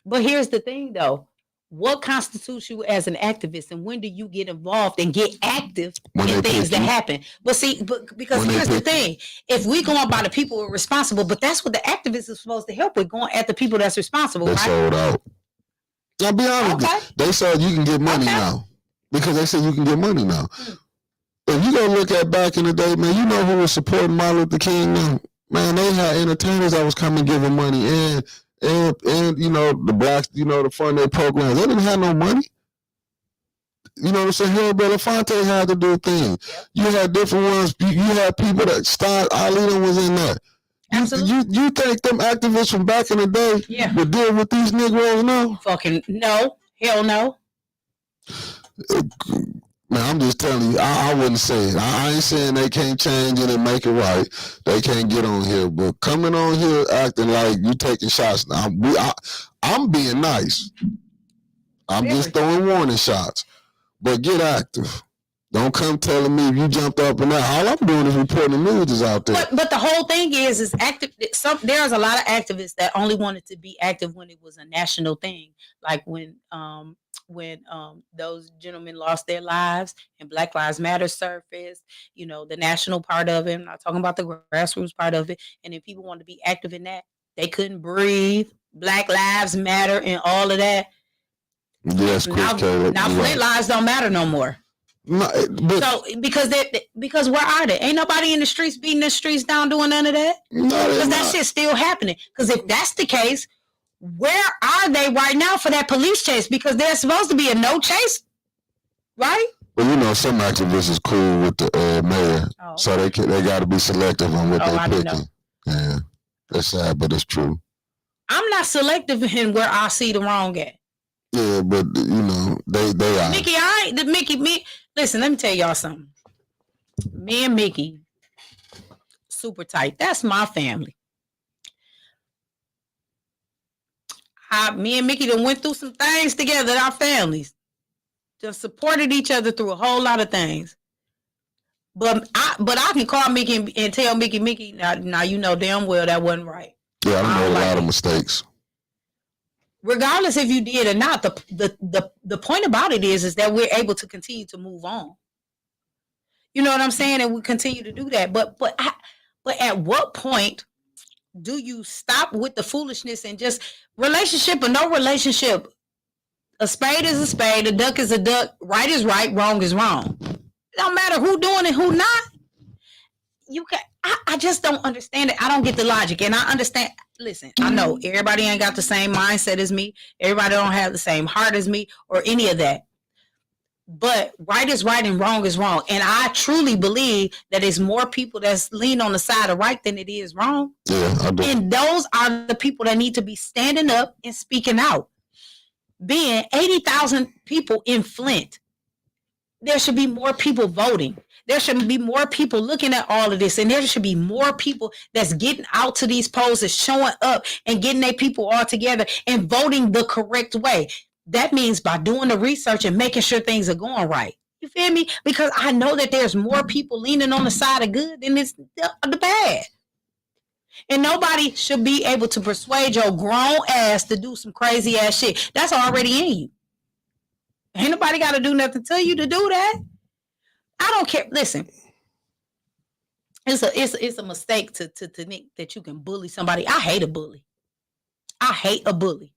But here's the thing, though. What constitutes you as an activist, and when do you get involved and get active in things that happen? But because here's the thing: if we go on by the people who are responsible, but that's what the activists are supposed to help with, going at the people that's responsible. They sold out. I'll be honest. Okay. They said you can get money now because they said you can get money now. If you go look at back in the day, man, you know who was supporting Martin Luther King now? Man, they had entertainers that was coming giving money and you know, the blacks, you know, to fund their programs. They didn't have no money. You know what I'm saying? Here, Belafonte had to do things. You had different ones. You had people that started. Alina was in there. Absolutely. You think them activists from back in the day would deal with these Negroes now? Fucking no. Hell no. Man, Man, I'm just telling you, I wouldn't say it. I ain't saying they can't change it and make it right. They can't get on here, but coming on here acting like you taking shots. Now, I'm being nice. I'm just throwing warning shots. But get active. Don't come telling me you jumped up and down. All I'm doing is reporting the news is out there. But the whole thing is active. There's a lot of activists that only wanted to be active when it was a national thing, like when those gentlemen lost their lives and Black Lives Matter surfaced. You know, the national part of it. I'm not talking about the grassroots part of it. And if people wanted to be active in that, they couldn't breathe. Black Lives Matter and all of that. Yes, now Flint lives don't matter no more. No, so because where are they? Ain't nobody in the streets beating the streets down doing none of that. Because that shit's still happening. Because if that's the case, where are they right now for that police chase? Because there's supposed to be a no chase, right? Well, you know, some activists is cool with the mayor, so they got to be selective on what they picking. Yeah, that's sad, but it's true. I'm not selective in where I see the wrong at. Yeah, but you know they are. Mickey. Listen, let me tell y'all something. Me and Mickey, super tight. That's my family. Me and Mickey done went through some things together. Our families just supported each other through a whole lot of things. But I can call Mickey and tell Mickey. Now you know damn well that wasn't right. Yeah, I made a lot of mistakes. Regardless if you did or not, the point about it is that we're able to continue to move on. You know what I'm saying? And we continue to do that. But at what point do you stop with the foolishness and just relationship or no relationship? A spade is a spade, a duck is a duck, right is right, wrong is wrong. It don't matter who doing it, who not. I just don't understand it. I don't get the logic. And I understand. Listen, I know everybody ain't got the same mindset as me. Everybody don't have the same heart as me or any of that. But right is right and wrong is wrong. And I truly believe that it's more people that's lean on the side of right than it is wrong. Yeah, I do. And those are the people that need to be standing up and speaking out. Being 80,000 people in Flint, there should be more people voting. There should be more people looking at all of this, and there should be more people that's getting out to these polls and showing up and getting their people all together and voting the correct way. That means by doing the research and making sure things are going right. You feel me? Because I know that there's more people leaning on the side of good than it's the bad. And nobody should be able to persuade your grown ass to do some crazy ass shit. That's already in you. Ain't nobody got to do nothing to you to do that. I don't care. Listen, it's a mistake to think that you can bully somebody. I hate a bully. I hate a bully.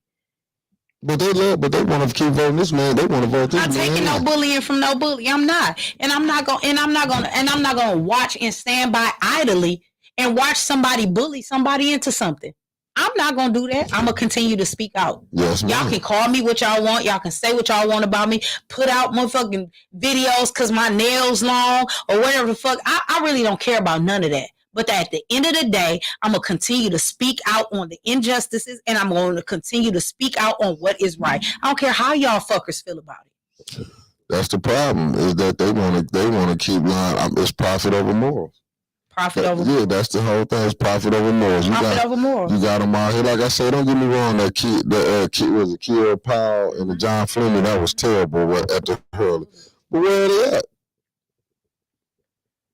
But they want to keep voting this man. They want to vote this man. I'm taking no bullying from no bully. I'm not, and I'm not gonna watch and stand by idly and watch somebody bully somebody into something. I'm not gonna do that. I'm gonna continue to speak out. Yes, y'all can call me what y'all want. Y'all can say what y'all want about me. Put out motherfucking videos because my nails long or whatever the fuck. I really don't care about none of that. But at the end of the day, I'm going to continue to speak out on the injustices, and I'm going to continue to speak out on what is right. I don't care how y'all fuckers feel about it. That's the problem, is that they want to keep lying. It's profit over morals. Profit over morals. Yeah, that's the whole thing. It's profit over morals. Over morals. You got them out here. Like I said, don't get me wrong. That kid was it Kiera Powell and the John Fleming. That was terrible at the hurling. But where are they at?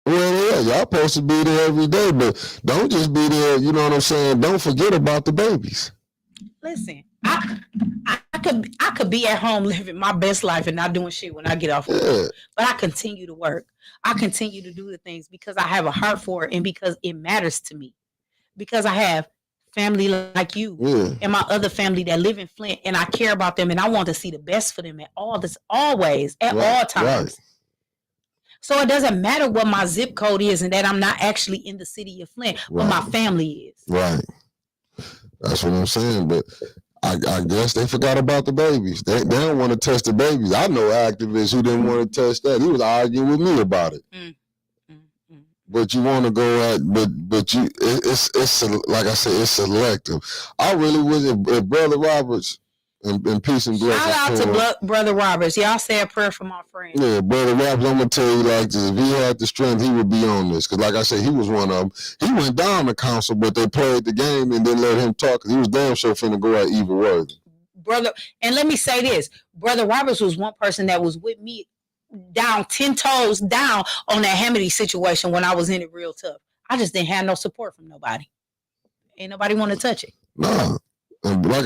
Well, yeah, y'all supposed to be there every day, but don't just be there, you know what I'm saying? Don't forget about the babies. Listen, I could be at home living my best life and not doing shit when I get off of work. But I continue to work. I continue to do the things because I have a heart for it and because it matters to me. Because I have family like you and my other family that live in Flint, and I care about them and I want to see the best for them at all times. Right. So it doesn't matter what my zip code is and that I'm not actually in the city of Flint, what my family is. Right. That's what I'm saying. But I guess they forgot about the babies. They don't want to touch the babies. I know activists who didn't want to touch that. He was arguing with me about it. But you want to go at, but you, it's like I said, it's selective. I really was, if Brother Roberts, and peace and Shout blessings out to to him. Brother Roberts. Y'all say a prayer for my friend. Yeah, brother Raps, I'm gonna tell you like this: if he had the strength, he would be on this. Cause like I said, he was one of them. He went down the council, but they played the game and didn't let him talk. Cause he was damn sure finna go at Eva Worthy. Brother, and let me say this: Brother Roberts was one person that was with me down 10 toes down on that Hamity situation when I was in it real tough. I just didn't have no support from nobody. Ain't nobody want to touch it. Nah. And like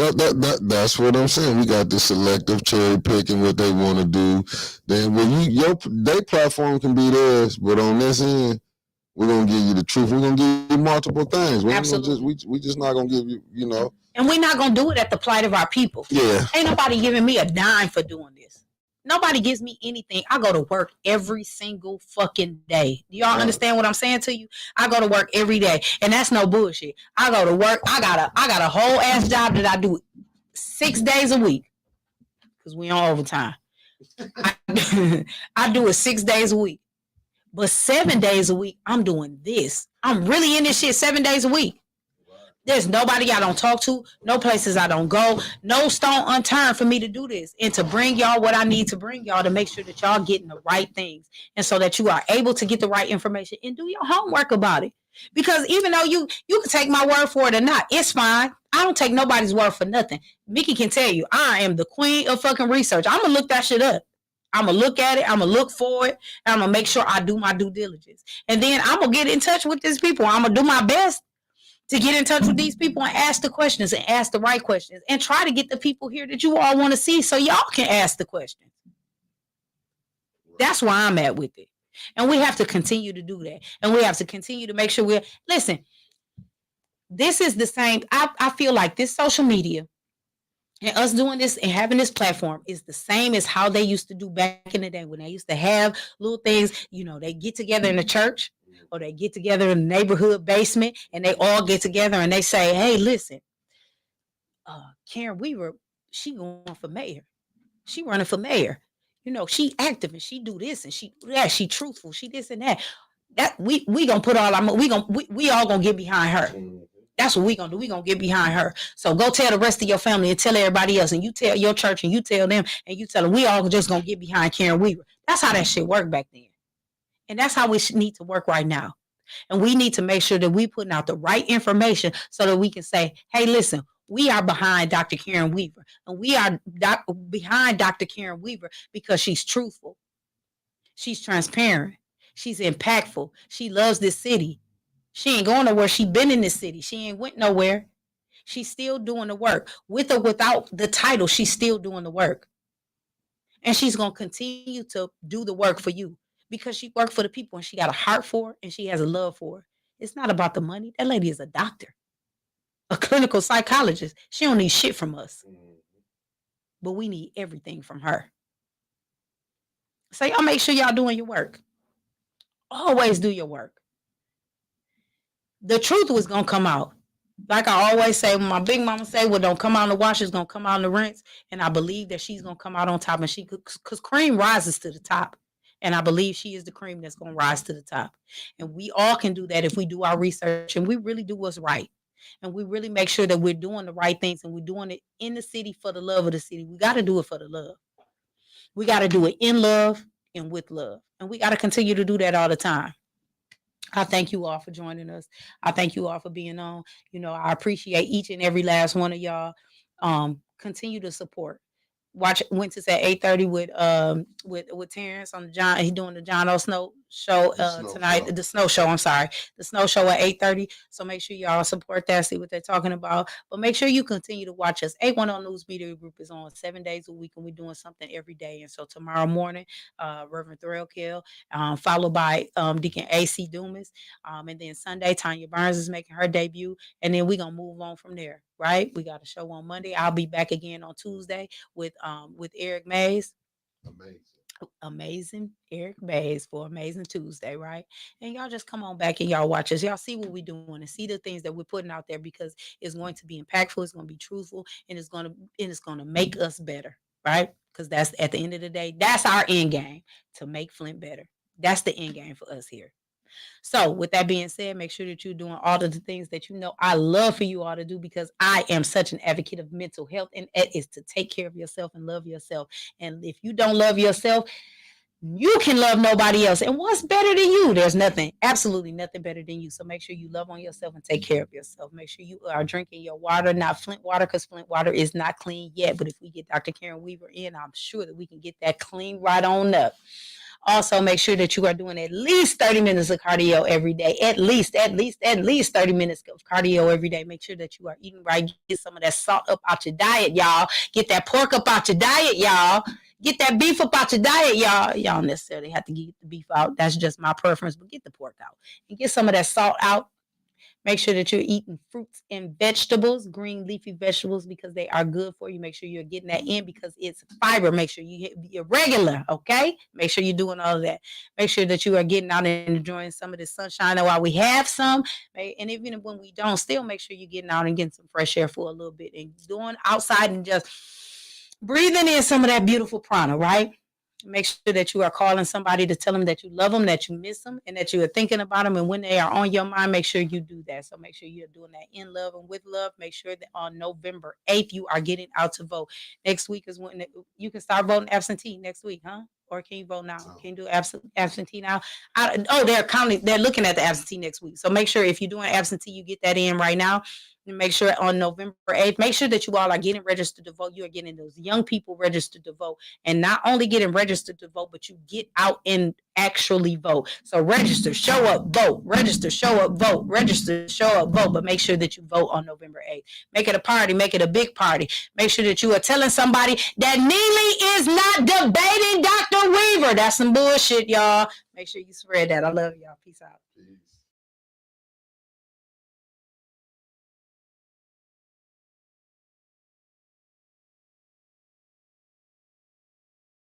that's what I'm saying. We got this selective cherry picking what they want to do. Then when their platform can be theirs, but on this end, we're gonna give you the truth. We're gonna give you multiple things. We ain't gonna we just not gonna give you, And we're not gonna do it at the plight of our people. Yeah. Ain't nobody giving me a dime for doing this. Nobody gives me anything. I go to work every single fucking day. Do y'all understand what I'm saying to you? I go to work every day, and that's no bullshit. I go to work. I got a whole ass job that I do 6 days a week because we on overtime. I do it 6 days a week, but 7 days a week I'm doing this. I'm really in this shit 7 days a week. There's nobody I don't talk to, no places I don't go, no stone unturned for me to do this and to bring y'all what I need to bring y'all to make sure that y'all getting the right things and so that you are able to get the right information and do your homework about it. Because even though you can take my word for it or not, it's fine. I don't take nobody's word for nothing. Mickey can tell you I am the queen of fucking research. I'm gonna look that shit up. I'm gonna look at it. I'm gonna look for it. And I'm gonna make sure I do my due diligence. And then I'm gonna get in touch with these people. I'm gonna do my best to get in touch with these people and ask the questions and ask the right questions and try to get the people here that you all want to see so y'all can ask the questions. That's where I'm at with it. And we have to continue to do that. And we have to continue to make sure listen, this is the same. I feel like this social media and us doing this and having this platform is the same as how they used to do back in the day when they used to have little things, they get together in the church or they get together in the neighborhood basement and they all get together and they say, hey, listen, Karen Weaver, she going for mayor. She running for mayor. She active and she do this and she do that. She truthful. She this and that. That we gonna put all our we all gonna get behind her. That's what we gonna do. We gonna get behind her. So go tell the rest of your family and tell everybody else, and you tell your church and you tell them and you tell them we all just gonna get behind Karen Weaver. That's how that shit worked back then, and that's how we need to work right now. And we need to make sure that we putting out the right information so that we can say, hey, listen, we are behind Dr. Karen Weaver, and we are behind Dr. Karen Weaver because she's truthful, she's transparent, she's impactful, she loves this city. She ain't going nowhere. She been in this city. She ain't went nowhere. She's still doing the work. With or without the title, she's still doing the work. And she's going to continue to do the work for you because she worked for the people and she got a heart for it and she has a love for it. It's not about the money. That lady is a doctor, a clinical psychologist. She don't need shit from us. But we need everything from her. So y'all make sure y'all doing your work. Always do your work. The truth was going to come out. Like I always say, when my big mama say, what don't come out in the wash is going to come out in the rinse. And I believe that she's going to come out on top. And because cream rises to the top. And I believe she is the cream that's going to rise to the top. And we all can do that if we do our research and we really do what's right. And we really make sure that we're doing the right things and we're doing it in the city for the love of the city. We got to do it for the love. We got to do it in love and with love. And we got to continue to do that all the time. I thank you all for joining us. I thank you all for being on. I appreciate each and every last one of y'all. Continue to support. Watch Winters at 8:30 with Terrence on the John. He's doing the John O. Snow show tonight. The Snow Show. I'm sorry, the Snow Show at 8:30. So make sure y'all support that. See what they're talking about. But make sure you continue to watch us. 810 News Media Group is on 7 days a week, and we're doing something every day. And so tomorrow morning, Reverend Threlkill, followed by Deacon A.C. Dumas, and then Sunday, Tanya Burns is making her debut, and then we're gonna move on from there. Right? We got a show on Monday. I'll be back again on Tuesday with Eric Mays. Amazing Eric Mays for Amazing Tuesday, right? And y'all just come on back and y'all watch us. Y'all see what we're doing and see the things that we're putting out there because it's going to be impactful, it's going to be truthful, and it's going to make us better, right? Because that's at the end of the day, that's our end game, to make Flint better. That's the end game for us here. So, with that being said, make sure that you're doing all of the things that you know I love for you all to do because I am such an advocate of mental health, and it is to take care of yourself and love yourself. And if you don't love yourself, you can love nobody else. And what's better than you? There's nothing, absolutely nothing better than you. So make sure you love on yourself and take care of yourself. Make sure you are drinking your water, not Flint water, because Flint water is not clean yet. But if we get Dr. Karen Weaver in, I'm sure that we can get that clean right on up. Also, make sure that you are doing at least 30 minutes of cardio every day. At least 30 minutes of cardio every day. Make sure that you are eating right. Get some of that salt up out your diet, y'all. Get that pork up out your diet, y'all. Get that beef up out your diet, y'all. Y'all don't necessarily have to get the beef out. That's just my preference, but get the pork out. And get some of that salt out. Make sure that you're eating fruits and vegetables, green leafy vegetables, because they are good for you. Make sure you're getting that in because it's fiber. Make sure you hit your regular, okay? Make sure you're doing all of that. Make sure that you are getting out and enjoying some of the sunshine while we have some. And even when we don't, still make sure you're getting out and getting some fresh air for a little bit and going outside and just breathing in some of that beautiful prana, right? Make sure that you are calling somebody to tell them that you love them, that you miss them, and that you are thinking about them. And when they are on your mind, make sure you do that. So make sure you're doing that in love and with love. Make sure that on November 8th, you are getting out to vote. Next week is when you can start voting absentee next week, huh? Or can you vote now? Can you do absentee now? They're counting. They're looking at the absentee next week. So make sure if you're doing absentee, you get that in right now. And make sure on November 8th, make sure that you all are getting registered to vote. You are getting those young people registered to vote. And not only getting registered to vote, but you get out and actually vote. So register, show up, vote, register, show up, vote, register, show up, vote. But make sure that you vote on November 8th. Make it a party, make it a big party. Make sure that you are telling somebody that Neely is not debating Dr. Weaver. That's some bullshit, y'all. Make sure you spread that. I love y'all. Peace out. Peace.